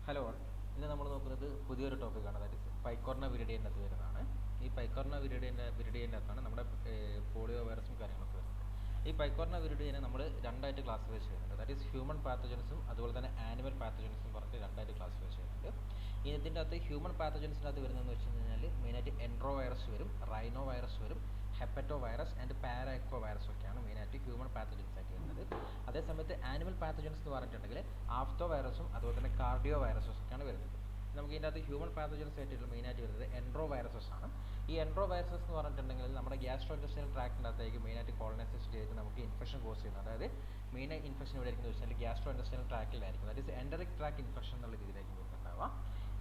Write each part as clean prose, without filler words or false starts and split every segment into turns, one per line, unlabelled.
Hello all, ഇന്ന് നമ്മൾ നോക്കുന്നത് പുതിയൊരു ടോപ്പിക്കാണ്. ദാറ്റ് ഇസ് പൈക്കോർണ വിരിഡിയൻ്റെ അകത്ത് വരുന്നതാണ്. ഈ പൈക്കോർണ വിരിഡിയൻ്റെ അകത്താണ് നമ്മുടെ പോളിയോ വൈറസും കാര്യങ്ങളൊക്കെ വരുന്നത്. ഈ പൈക്കോർണ വിരിഡിയനെ നമ്മൾ രണ്ടായിട്ട് ക്ലാസിഫൈ ചെയ്യുന്നുണ്ട്. ദാറ്റ് ഈസ് ഹ്യൂമൻ പാത്തജൻസും അതുപോലെ തന്നെ ആനിമൽ പാത്തജൻസും പറഞ്ഞിട്ട് രണ്ടായിട്ട് ക്ലാസിഫൈ ചെയ്യുന്നുണ്ട്. ഇതിൻ്റെ അകത്ത് ഹ്യൂമൻ പാത്തജൻസിൻ്റെ അകത്ത് വരുന്നതെന്ന് വെച്ച് കഴിഞ്ഞാൽ മെയിനായിട്ട് എൻട്രോ വൈറസ് വരും, റൈനോ വൈറസ് വരും, ഹെപ്പറ്റോ വൈറസ് ആൻഡ് പാരാക്കോ വൈറസ് ഒക്കെയാണ് മെയിനായിട്ട് ഹ്യൂമൻ പാത്തജൻസ് ആയിട്ട് വരുന്നത്. അതേസമയത്ത് ആനിമൽ പാത്തജൻസ് എന്ന് പറഞ്ഞിട്ടുണ്ടെങ്കിൽ ആഫ്തോ വൈറസും അതുപോലെ തന്നെ കാർഡിയോ വൈറസസും ഒക്കെയാണ് വരുന്നത്. നമുക്ക് ഇതിൻ്റെ അകത്ത് ഹ്യൂമൻ പാത്തജൻസ് ആയിട്ടുള്ള മെയിനായിട്ട് വരുന്നത് എൻട്രോ വൈറസസ് ആണ്. ഈ എൻട്രോ വൈറസസ് എന്ന് പറഞ്ഞിട്ടുണ്ടെങ്കിൽ നമ്മുടെ ഗ്യാസ്ട്രോ ഇൻറ്റെസ്റ്റിനൽ ട്രാക്റ്റിൻ്റെ അകത്തേക്ക് മെയിനായിട്ട് കോളനൈസേഷൻ ചെയ്തിട്ട് നമുക്ക് ഇൻഫെക്ഷൻ കോസ് ചെയ്യുന്നത്. അതായത് മെയിൻ ഇൻഫെക്ഷൻ ഇവിടെ ആയിരിക്കും വെച്ചാൽ ഗ്യാസ്ട്രോ ഇൻറ്റെസ്റ്റിനൽ ട്രാക്റ്റിലായിരിക്കും. That is enteric tract infection എന്നുള്ള രീതിയിലായിരിക്കും വരുന്നുണ്ടാവുക.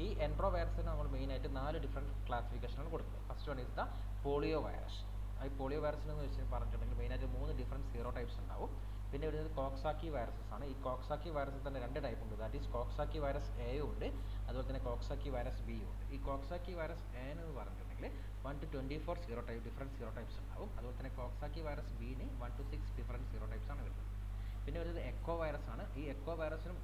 ഈ എൻട്രോ വൈറസിന് നമ്മൾ മെയിനായിട്ട് 4 ഡിഫറെൻറ്റ് ക്ലാസിഫിക്കേഷനാണ് കൊടുക്കുന്നത്. First one is the polio virus. ഈ പോളിയോ വൈറസിന് എന്ന് വെച്ച് പറഞ്ഞിട്ടുണ്ടെങ്കിൽ മെയിനായിട്ട് 3 ഡിഫറെൻറ്റ് സീറോ ടൈപ്സ് ഉണ്ടാവും. പിന്നെ വരുന്നത് കോക്സാക്കി വൈറസസ് ആണ്. ഈ കോക്സാക്കി വൈറസിൽ തന്നെ 2 ടൈപ്പ് ഉണ്ട്. ദാറ്റ് ഈസ് കോക്സാക്കി വൈറസ് എയും ഉണ്ട്, അതുപോലെ തന്നെ കോക്സാക്കി വൈറസ് ബിയും ഉണ്ട്. ഈ കോക്സാക്കി വൈറസ് എ എന്ന് പറഞ്ഞിട്ടുണ്ടെങ്കിൽ 1 to 24 ഡിഫറെൻറ്റ് സീറോ ടൈപ്സ് ഉണ്ടാവും. അതുപോലെ തന്നെ Coxsackie virus bin 1 to 6 different zero types ആണ് വരുന്നത്. പിന്നെ വരുന്നത് എക്കോ വൈറസ് ആണ്. ഈ എക്കോ വൈറസിനും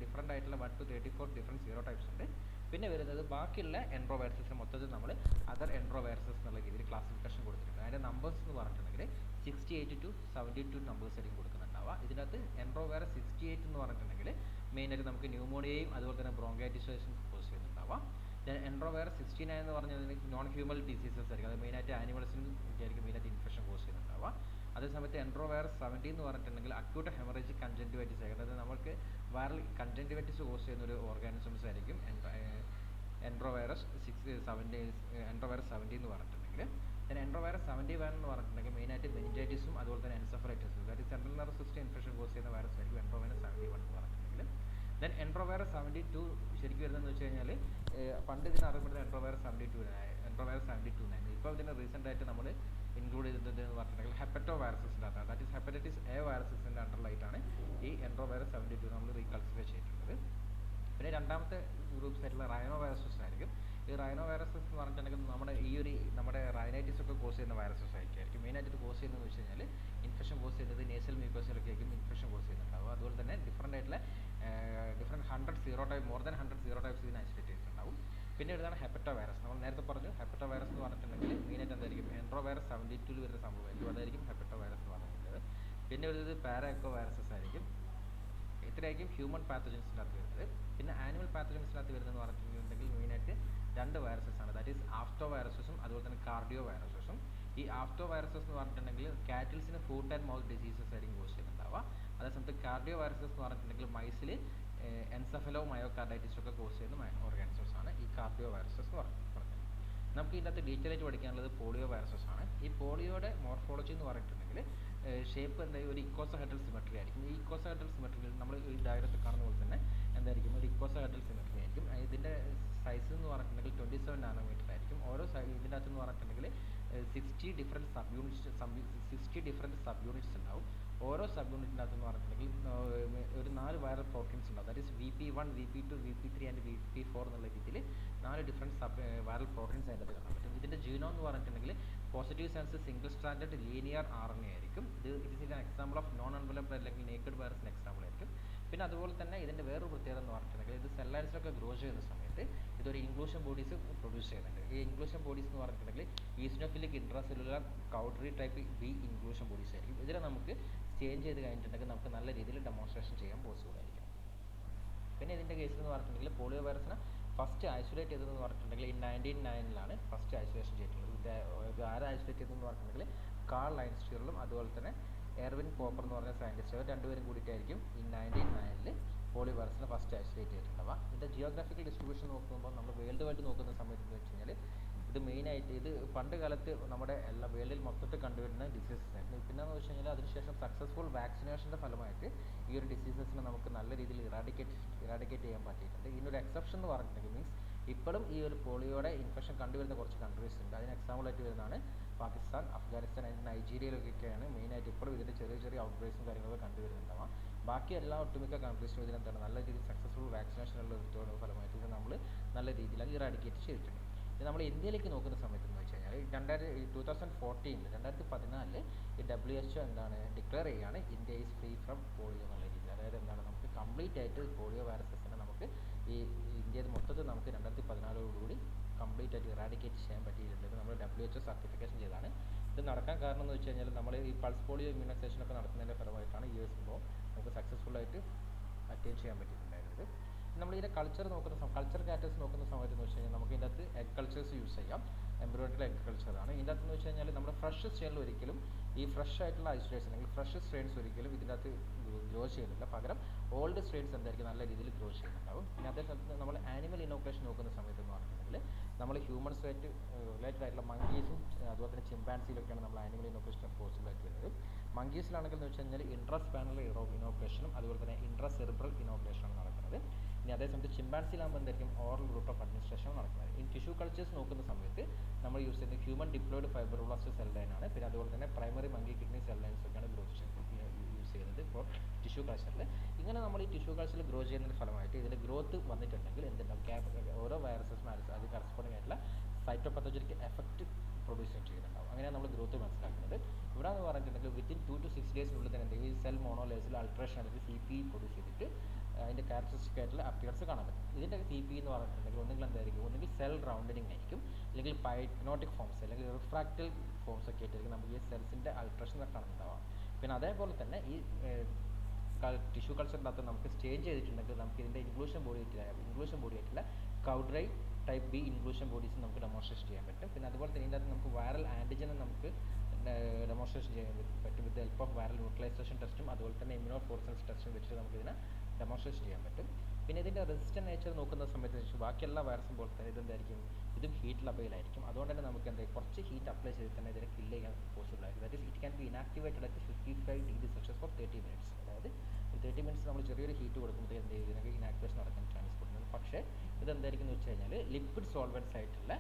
ഡിഫറെൻ്റ് ആയിട്ടുള്ള 1 to 34 ഡിഫറെൻറ്റ് സീറോ ടൈപ്സ് ഉണ്ട്. പിന്നെ വരുന്നത് ബാക്കിയുള്ള എൻട്രോ വൈറസസിന് മൊത്തത്തിൽ നമ്മൾ അതർ എൻട്രോ വൈറസസ് എന്നുള്ള രീതിയിൽ ക്ലാസിഫിക്കേഷൻ കൊടുത്തിട്ടുണ്ട്. അതിൻ്റെ നമ്പേഴ്സ് എന്ന് പറഞ്ഞിട്ടുണ്ടെങ്കിൽ 68 to 72 നമ്പേഴ്സ് ആയിരിക്കും കൊടുക്കുന്നുണ്ടാവുക. ഇതിനകത്ത് എൻട്രോ വൈറസ് 68 എന്ന് പറഞ്ഞിട്ടുണ്ടെങ്കിൽ മെയിനായിട്ട് നമുക്ക് ന്യൂമോണിയയും അതുപോലെ തന്നെ ബ്രോങ്കൈറ്റിസും കോസ് ചെയ്യുന്നുണ്ടാവുക. എൻട്രോ വൈറസ് 69 എന്ന് പറഞ്ഞാൽ നോൺ ഹ്യൂമൻ ഡിസീസസ് ആയിരിക്കും. അത് മെയിനായിട്ട് ആനിമൽസിനും ആയിരിക്കും മെയിനായിട്ട് ഇൻഫെക്ഷൻ കോസ് ചെയ്യുന്നുണ്ടാവുക. അതേസമയത്ത് എൻട്രോ വൈറസ് 70 എന്ന് പറഞ്ഞിട്ടുണ്ടെങ്കിൽ അക്യൂട്ട് ഹെമറേജിക് കൺജങ്ക്റ്റിവൈറ്റിസ് ആയിരിക്കും. അതായത് നമുക്ക് വൈറൽ കൺജങ്ക്റ്റിവൈറ്റിസ് കോസ് ചെയ്യുന്ന ഒരു ഓർഗാനിസംസ് ആയിരിക്കും എൻട്രോ വൈറസ് 70 എന്ന് പറഞ്ഞിട്ടുണ്ടെങ്കിൽ. എൻട്രോ വൈറസ് 71 എന്ന് പറഞ്ഞിട്ടുണ്ടെങ്കിൽ മെയിനായിട്ട് മെനിഞ്ചൈറ്റിസും അതുപോലെ തന്നെ എൻസെഫലൈറ്റിസും, അതായത് central nervous system infection cause ചെയ്യുന്ന വൈറസ് ആയിരിക്കും എൻട്രോ വൈറസ് 71 എന്ന് പറഞ്ഞിട്ടുണ്ടെങ്കിൽ. എൻട്രോ വൈറസ് 72 ശരിക്കും വരുന്നതെന്ന് വെച്ച് കഴിഞ്ഞാൽ പണ്ട് ഇതിന് അറിയപ്പെടുന്ന എൻട്രോ വൈറസ് 72 ആയിരുന്നു. ഇപ്പോൾ ഇതിന് റീസെൻ്റ് ആയിട്ട് നമ്മൾ ഇൻക്ലൂഡ് ചെയ്തിട്ടുണ്ട് എന്ന് പറഞ്ഞിട്ടുണ്ടെങ്കിൽ ഹെപ്പറ്റോ വൈറസസിൻ്റെ അകത്താണ്. ദാറ്റ് ഈസ് ഹെപ്പറ്റൈറ്റിസ് എ വൈറസസിൻ്റെ അണ്ടറിലായിട്ടാണ് ഈ എൻട്രോ വൈറസ് 72 നമ്മൾ റീകൾസിഫൈ ചെയ്തിട്ടുള്ളത്. പിന്നെ രണ്ടാമത്തെ ഗ്രൂപ്പ്സ് ആയിട്ടുള്ള റൈനോ വൈറസസ് ആയിരിക്കും. ഈ റൈനോ വൈറസസ് എന്ന് പറഞ്ഞിട്ടുണ്ടെങ്കിൽ നമ്മുടെ റൈനൈറ്റിസ് ഒക്കെ കോസ് ചെയ്യുന്ന വൈറസസ് ആയിരിക്കും. മെയിനായിട്ട് ഇത് കോസ് ചെയ്യുന്നതെന്ന് വെച്ച് കഴിഞ്ഞാൽ ഇൻഫെക്ഷൻ കോസ് ചെയ്യുന്നത് നേസൽ മ്യൂക്കോസിലൊക്കെ ആയിരിക്കും ഇൻഫെക്ഷൻ കോസ് ചെയ്യുന്നുണ്ടാവും. അതുപോലെ തന്നെ ഡിഫറെൻ്റ് ആയിട്ടുള്ള മോർ ദാൻ 100 സീറോ ടൈപ്സ് ഇതിന് ഐസൊലേറ്റ് ചെയ്തിട്ടുണ്ടാവും. പിന്നെ ഇതാണ് ഹെപ്പറ്റോ വൈറസ്. നമ്മൾ നേരത്തെ പറഞ്ഞു ഹെപ്പറ്റോ വൈറസ് എന്ന് പറഞ്ഞിട്ടുണ്ടെങ്കിൽ മെയിനായിട്ട് എന്തായിരിക്കും എൻട്രോ വൈറസ് 72 വരുന്ന സംഭവമായിരിക്കും. അതായിരിക്കും ഹെപ്പറ്റോ വൈറസ് എന്ന് പറഞ്ഞിട്ടുള്ളത്. പിന്നെ വരുന്നത് പാരാക്കോ വൈറസസ് ആയിരിക്കും. ഇത്രയായിരിക്കും ഹ്യൂമൻ പാത്തജൻസിൻ്റെ അകത്ത് വരുന്നത്. പിന്നെ ആനിമൽ പാത്തജൻസിൻ്റെ അകത്ത് വരുന്നതെന്ന് പറഞ്ഞിട്ടുണ്ടെങ്കിൽ മെയിനായിട്ട് 2 വൈറസസ് ആണ്. ദാറ്റ് ഈസ് ആഫ്തോ വൈറസസും അതുപോലെ തന്നെ കാർഡിയോ വൈറസസും. ഈ ആഫ്തോ വൈറസസ് എന്ന് പറഞ്ഞിട്ടുണ്ടെങ്കിൽ കാറ്റിൽസിന് ഫുട്ട് ആൻഡ് മൗത്ത് ഡിസീസസ് ആയിരിക്കും കോസ് ചെയ്യുന്നുണ്ടാവുക. അതേസമയത്ത് കാർഡിയോ വൈറസസ് എന്ന് പറഞ്ഞിട്ടുണ്ടെങ്കിൽ മൈസിൽ എൻസെഫലോ മയോകാർഡൈറ്റിസ് ഒക്കെ കോസ് ചെയ്യുന്ന ഓർഗാനിസംസ് ആണ് ഈ കാർഡിയോ വൈറസസ് എന്ന് പറഞ്ഞത്. നമുക്ക് ഇതിൻ്റെ അകത്ത് ഡീറ്റെയിൽ ആയിട്ട് പഠിക്കാനുള്ളത് പോളിയോ വൈറസസ് ആണ്. ഈ പോളിയോയുടെ മോർഫോളജി എന്ന് പറഞ്ഞിട്ടുണ്ടെങ്കിൽ ഷേപ്പ് എന്തായാലും ഒരു ഇക്കോസഹെഡ്രൽ സിമെട്രി ആയിരിക്കും. ഈ ഇക്കോസഹെഡ്രൽ സിമെട്രിയിൽ നമ്മൾ ഈ ഡയഗ്രത്തിൽ കാണുന്ന പോലെ തന്നെ എന്തായിരിക്കും ഒരു ഇക്കോസഹെഡ്രൽ സിമെട്രി ആയിരിക്കും. ഇതിൻ്റെ സൈസ് എന്ന് പറഞ്ഞിട്ടുണ്ടെങ്കിൽ 27 നാനോമീറ്റർ ആയിരിക്കും. ഓരോ ഇതിൻ്റെ അകത്ത് എന്ന് പറഞ്ഞിട്ടുണ്ടെങ്കിൽ 60 ഡിഫറെൻറ്റ് സബ് യൂണിറ്റ്സ് ഉണ്ടാവും. ഓരോ സബ് യൂണിറ്റിൻ്റെ അകത്ത് എന്ന് പറഞ്ഞിട്ടുണ്ടെങ്കിൽ ഒരു 4 വൈറൽ പ്രോട്ടീൻസ് ഉണ്ടാവും. That is VP1, VP2, VP3 and VP4 എന്നുള്ള രീതിയിൽ 4 ഡിഫറെൻറ്റ് വൈറൽ പ്രോട്ടീൻസ് അതിൻ്റെ അകത്ത് കാണാൻ പറ്റും. ഇതിൻ്റെ ജീനോം എന്ന് പറഞ്ഞിട്ടുണ്ടെങ്കിൽ positive sense single standard linear RNA ആയിരിക്കും. ഇത് is an example of non enveloped അല്ലെങ്കിൽ നേക്കഡ് വൈറസിന് എക്സാമ്പിൾ ആയിരിക്കും. പിന്നെ അതുപോലെ തന്നെ ഇതിൻ്റെ വേറൊരു പ്രത്യേകത എന്ന് പറഞ്ഞിട്ടുണ്ടെങ്കിൽ ഇത് സെൽ ലൈൻസിലൊക്കെ ഗ്രോ ചെയ്യുന്ന സമയത്ത് ഇതൊരു ഇൻക്ലൂഷൻ ബോഡീസ് പ്രൊഡ്യൂസ് ചെയ്യുന്നുണ്ട്. ഈ ഇൻക്ലൂഷൻ ബോഡീസ് എന്ന് പറഞ്ഞിട്ടുണ്ടെങ്കിൽ eosinophilic intracellular Cowdry type B inclusion bodies ആയിരിക്കും. ഇതിനെ നമുക്ക് ചേഞ്ച് ചെയ്ത് കഴിഞ്ഞിട്ടുണ്ടെങ്കിൽ നമുക്ക് നല്ല രീതിയിൽ ഡെമോൺസ്ട്രേഷൻ ചെയ്യാൻ പോസിബിൾ ആയിരിക്കും. പിന്നെ ഇതിൻ്റെ കേസിൽ എന്ന് പറഞ്ഞിട്ടുണ്ടെങ്കിൽ പോളിയോ വൈറസിനെ ഫസ്റ്റ് ഐസൊലേറ്റ് ചെയ്തതെന്ന് പറഞ്ഞിട്ടുണ്ടെങ്കിൽ 1909 ഫസ്റ്റ് ഐസൊലേഷൻ ചെയ്തിട്ടുള്ളത്. ഇത് ആരെ ഐസൊലേറ്റ് ചെയ്തതെന്ന് പറഞ്ഞിട്ടുണ്ടെങ്കിൽ കാൾ ലൈൻസ്റ്റീറിലും അതുപോലെ തന്നെ എർവിൻ കോപ്പർ എന്ന് പറഞ്ഞ സയൻറ്റിസ്റ്റ് രണ്ടുപേരും കൂടിയിട്ടായിരിക്കും ഈ 1909 പോളിയോ വൈറസിനെ ഫസ്റ്റ് ഐസൊലേറ്റ് ചെയ്തിട്ടുണ്ടാവുക. ഇതിൻ്റെ ജിയോഗ്രാഫിക്കൽ ഡിസ്ട്രിബ്യൂഷൻ നോക്കുമ്പോൾ നമ്മൾ വേൾഡ് വൈഡ് നോക്കുന്ന സമയത്ത് എന്ന് വെച്ച് കഴിഞ്ഞാൽ ഇത് മെയിനായിട്ട് ഇത് പണ്ട് കാലത്ത് നമ്മുടെ എല്ലാ വേൾഡിൽ മൊത്തത്തിൽ കണ്ടുവരുന്ന ഡിസീസസ് ആയിരുന്നു. പിന്നെയെന്ന് വെച്ച് കഴിഞ്ഞാൽ അതിനുശേഷം സക്സസ്ഫുൾ വാക്സിനേഷൻ്റെ ഫലമായിട്ട് ഈ ഒരു ഡിസീസസിനെ നമുക്ക് നല്ല രീതിയിൽ ഇറാഡിക്കേറ്റ് ചെയ്യാൻ പറ്റിയിട്ടുണ്ട്. ഇതിനൊരു എക്സെപ്ഷൻ എന്ന് പറഞ്ഞിട്ടുണ്ടെങ്കിൽ മീൻസ് ഇപ്പോഴും ഈ ഒരു പോളിയോയുടെ ഇൻഫെക്ഷൻ കണ്ടുവരുന്ന കുറച്ച് കൺട്രീസ് ഉണ്ട്. അതിന് എക്സാമ്പിളായിട്ട് വരുന്നതാണ് പാകിസ്ഥാൻ, അഫ്ഗാനിസ്ഥാൻ ആൻഡ് നൈജീരിയയിലൊക്കെയാണ് മെയിനായിട്ട് ഇപ്പോഴും ഇതിൻ്റെ ചെറിയ ഔട്ട്ബ്രേക്സും കാര്യങ്ങളൊക്കെ കണ്ടുവരുന്നുണ്ടാവാം. ബാക്കി എല്ലാ ഒട്ടുമിക്ക കൺട്രീസിലും ഇതിനെന്താണ് നല്ല രീതിയിൽ സക്സസ്ഫുൾ വാക്സിനേഷനുള്ള ഒരു ഫലമായിട്ട് ഇത് നമ്മൾ നല്ല രീതിയിൽ ഇറാഡിക്കേറ്റ് ചെയ്തിട്ടുണ്ട്. ഇത് നമ്മൾ ഇന്ത്യയിലേക്ക് നോക്കുന്ന സമയത്ത് എന്ന് വെച്ച് കഴിഞ്ഞാൽ 2014 ഈ WHO എന്താണ് ഡിക്ലെയർ ചെയ്യുകയാണ് India is free from polio എന്നുള്ള രീതിയിൽ. അതായത് എന്താണ് നമുക്ക് കംപ്ലീറ്റ് ആയിട്ട് പോളിയോ വൈറസസിനെ നമുക്ക് ഈ നമുക്ക് 2014 കംപ്ലീറ്റ് ആയിട്ട് ഇറാഡിക്കേറ്റ് ചെയ്യാൻ പറ്റിയിട്ടുണ്ട്. നമ്മൾ WHO സർട്ടിഫിക്കേഷൻ ചെയ്താണ്. ഇത് നടക്കാൻ കാരണം എന്ന് വെച്ച് കഴിഞ്ഞാൽ നമ്മൾ ഈ പൾസ് പോളിയോ ഇമ്മ്യൂണൈസേഷൻ ഒക്കെ നടത്തുന്നതിൻ്റെ ഫലമായിട്ടാണ് US ഇപ്പോൾ നമുക്ക് സക്സസ്ഫുള്ളായിട്ട് അറ്റൈൻ ചെയ്യാൻ പറ്റിയിട്ടുണ്ടായിരുന്നത്. നമ്മൾ ഇതിൻ്റെ കൾച്ചർ കാറ്റഗറീസ് നോക്കുന്ന സമയത്ത് എന്ന് വെച്ച് കഴിഞ്ഞാൽ നമുക്ക് ഇതിൻ്റെ അകത്ത് എഗ് കൾച്ചേഴ്സ് യൂസ് ചെയ്യാം. എംബ്രിയോണിക്കൽ എഗ് കൾച്ചറാണ് ഇതിൻ്റെ അകത്ത് എന്ന് വെച്ച് കഴിഞ്ഞാൽ നമ്മുടെ ഫ്രഷ് സ്ട്രെയിനിൽ ഒരിക്കലും ഈ ഫ്രഷ് ആയിട്ടുള്ള ഐസൊലേഷൻ അല്ലെങ്കിൽ ഫ്രഷ് സ്ട്രെയിൻസ് ഒരിക്കലും ഇതിൻ്റെ അകത്ത് ഗ്രോ ചെയ്യുന്നില്ല. പകരം ഓൾഡ് സ്ട്രെയിൻസ് എന്തായിരിക്കും നല്ല രീതിയിൽ ഗ്രോ ചെയ്യുന്നുണ്ടാവും. പിന്നെ അതേ സമയത്ത് നമ്മൾ ആനിമൽ ഇനോക്കുലേഷൻ നോക്കുന്ന സമയത്ത് എന്ന് പറഞ്ഞിട്ടുണ്ടെങ്കിൽ നമ്മൾ ഹ്യൂമൻസുമായിട്ട് റിലേറ്റഡ് ആയിട്ടുള്ള മങ്കീസും അതുപോലെ തന്നെ ചിമ്പാൻസിയിലൊക്കെയാണ് നമ്മൾ ആനിമൽ ഇനോക്കുലേഷൻ പോസിബിൾ ആയിട്ട് വരുന്നത്. മങ്കീസിലാണെങ്കിൽ എന്ന് വെച്ച് കഴിഞ്ഞാൽ ഇൻട്രാസ്പാനൽ ഇനോക്കുലേഷനും അതുപോലെ തന്നെ ഇൻട്രാസെറിബ്രൽ ഇനോക്കുലേഷനാണ് നടക്കുന്നത്. ഇനി അതേസമയത്ത് ചിമ്പാൻസിയിലാകുമ്പോൾ എന്തായിരിക്കും ഓറൽ റൂട്ട് ഓഫ് അഡ്മിനിസ്ട്രേഷൻ നടക്കുന്നത്. ഇൻ ടിഷ്യൂ കൾച്ചേഴ്സ് നോക്കുന്ന സമയത്ത് നമ്മൾ യൂസ് ചെയ്യുന്നത് ഹ്യൂമൻ ഡിപ്ലോയിഡ് ഫൈബ്രോബ്ലാസ്റ്റ് സെൽ ലൈനാണ്. പിന്നെ അതുപോലെ തന്നെ primary monkey kidney cell lines ഒക്കെയാണ് യൂസ് ചെയ്യുന്നത് ഫോർ ടിഷ്യൂ കൾച്ചറിൽ. ഇങ്ങനെ നമ്മൾ ഈ ടിഷ്യൂ കൾച്ചറിൽ ഗ്രോ ചെയ്യുന്നതിൻ്റെ ഫലമായിട്ട് ഇതിൻ്റെ ഗ്രോത്ത് വന്നിട്ടുണ്ടെങ്കിൽ എന്തുണ്ടാവും, ഓരോ വൈറസസും അത് കറസ്പോണ്ടിങ് ആയിട്ടുള്ള സൈറ്റോപത്തോജനിക് എഫക്റ്റ് പ്രൊഡ്യൂസ് ചെയ്യുന്നുണ്ടാവും. അങ്ങനെയാണ് നമ്മൾ ഗ്രോത്ത് മനസ്സിലാക്കുന്നത്. ഇവിടെ എന്ന് പറഞ്ഞിട്ടുണ്ടെങ്കിൽ വിത്തിൻ 2 to 6 ഡേയ്സിനുള്ളിൽ തന്നെ എന്തെങ്കിലും ഈ സെൽ മോണോലേസിൽ അൾട്രേഷൻ അല്ലെങ്കിൽ CPE പ്രൊഡ്യൂസ് ചെയ്തിട്ട് അതിൻ്റെ ക്യാരക്ടറിസ്റ്റിക് ആയിട്ടുള്ള അപ്പിയറൻസ് കാണാൻ പറ്റും. ഇതിൻ്റെ CPE എന്ന് പറഞ്ഞിട്ടുണ്ടെങ്കിൽ ഒന്നുകിൽ സെൽ റൗണ്ടനിങ് ആയിരിക്കും, അല്ലെങ്കിൽ പൈഗ്നോട്ടിക് ഫോംസ് അല്ലെങ്കിൽ റിഫ്രാക്റ്റൽ ഫോംസ് ഒക്കെ ആയിട്ടായിരിക്കും നമുക്ക് ഈ സെൽസിൻ്റെ അൾട്രേഷൻ കാണുന്നുണ്ടാവാം. പിന്നെ അതേപോലെ തന്നെ ഈ ടിഷ്യൂ കൾച്ചറിൻ്റെ അകത്ത് നമുക്ക് സ്റ്റേജ് ചെയ്തിട്ടുണ്ടെങ്കിൽ നമുക്ക് ഇതിൻ്റെ ഇൻക്ലൂഷൻ ബോഡി ആയിട്ടുള്ള കൗഡ്രൈ ടൈപ്പ് ബി ഇൻക്ലൂഷൻ ബോഡീസ് നമുക്ക് ഡെമോൺസ്ട്രേറ്റ് ചെയ്യാൻ പറ്റും. പിന്നെ അതുപോലെ തന്നെ ഇതിൻ്റെ അകത്ത് നമുക്ക് വൈറൽ ആൻറ്റിജനെ നമുക്ക് ഡെമോൺസ്ട്രേഷൻ ചെയ്യാൻ പറ്റും with help of viral neutralisation ടെസ്റ്റും അതുപോലെ തന്നെ ഇമ്മ്യൂണോ ഫ്ലൂറസൻസ് ടെസ്റ്റും വെച്ചിട്ട് നമുക്ക് ഇതിനെ ഡെമോൺസ്ട്രേറ്റ് ചെയ്യാൻ പറ്റും. പിന്നെ ഇതിൻ്റെ റെസിസ്റ്റൻറ്റ് നേച്ചർ നോക്കുന്ന സമയത്ത് ബാക്കിയെല്ലാ വൈറസും പോലെ തന്നെ ഇതെന്തായിരിക്കും, ഇതും ഹീറ്റ് അബൈലായിരിക്കും. അതുകൊണ്ട് തന്നെ നമുക്ക് കുറച്ച് ഹീറ്റ് അപ്ലൈ ചെയ്ത് തന്നെ ഇതിനെ കില്ല് ചെയ്യാൻ പോസിബിൾ ആയിരിക്കും. That is it can be inactivated at 55 degree Celsius four 30 minutes. അതായത് 30 മിനിറ്റ്സ് നമ്മൾ ചെറിയൊരു ഹീറ്റ് കൊടുക്കുമ്പോൾ എന്ത് ചെയ്യും, ഇതിനൊക്കെ ഇനാക്ടിവേഷൻ നടക്കാൻ ചാൻസ് കൊടുക്കുന്നത്. പക്ഷേ ഇതെന്തായിരിക്കും എന്ന് വെച്ച് കഴിഞ്ഞാൽ ലിക്വിഡ് സോൾവൻസ് ആയിട്ടുള്ള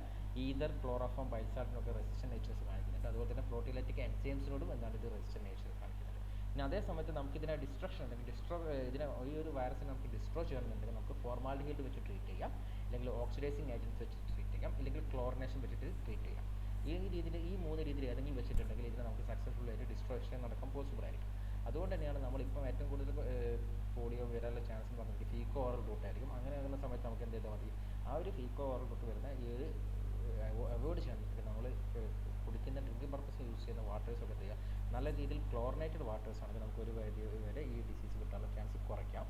ഈതർ ക്ലോറോഫോം ബൈസാൾട്ടിനൊക്കെ റെസിസ്റ്റൻറ്റ് നേച്ചേഴ്സ് കാണിക്കുന്നുണ്ട്. അതുപോലെ തന്നെ പ്രോട്ടീലൈറ്റിക് എൻസൈംസിനോടും എന്താണ് ഇത് റെസിസ്റ്റൻറ്റ് നേച്ചർ കാണിക്കുന്നുണ്ട്. പിന്നെ അതേ സമയത്ത് നമുക്ക് ഇതിനെ ഡിസ്ട്രക്ഷൻ അല്ലെങ്കിൽ ഇതിനെ ഈ ഒരു വൈറസിനെ നമുക്ക് ഡിസ്ട്രോ ചെയ്യണമെന്നുണ്ടെങ്കിൽ നമുക്ക് ഫോർമാൽഡിഹൈഡ് വെച്ച് ട്രീറ്റ് ചെയ്യാം, അല്ലെങ്കിൽ ഓക്സിഡൈസിങ് ഏജൻസ് വെച്ച് ട്രീറ്റ് ചെയ്യാം, അല്ലെങ്കിൽ ക്ലോറിനേഷൻ വെച്ചിട്ട് ട്രീറ്റ് ചെയ്യാം. ഈ മൂന്ന് രീതിയിൽ ഏതെങ്കിലും വെച്ചിട്ടുണ്ടെങ്കിൽ ഇതിനെ നമുക്ക് സക്സസ്ഫുൾ ആയിട്ട് ഡിസ്ട്രോഷൻ നടക്കാൻ പോസിബിൾ ആയിരിക്കും. അതുകൊണ്ട് തന്നെയാണ് നമ്മളിപ്പം ഏറ്റവും കൂടുതൽ പോളിയോ വരാനുള്ള ചാൻസ് എന്ന് പറഞ്ഞിട്ട് ഫീക്കോ ഓറൽ റൂട്ട് ആയിരിക്കും. അങ്ങനെ വരുന്ന സമയത്ത് നമുക്ക് എന്ത് ചെയ്താൽ മതി, ആ ഒരു ഫീക്കോ ഓറൽ റൂട്ട് വരുന്ന ഈ ഒരു അവോയ്ഡ് ചെയ്യാൻ പറ്റും. നമ്മൾ കുടിക്കുന്ന ഡ്രിങ്കിങ് പർപ്പസ് യൂസ് ചെയ്യുന്ന വാട്ടേഴ്സ് ഒക്കെ ചെയ്യുക, നല്ല രീതിയിൽ ക്ലോറിനേറ്റഡ് വാട്ടേഴ്സ് ആണെങ്കിൽ നമുക്ക് ഒരു വരെ ഈ ഡിസീസ് കിട്ടാനുള്ള ചാൻസ് കുറയ്ക്കാം.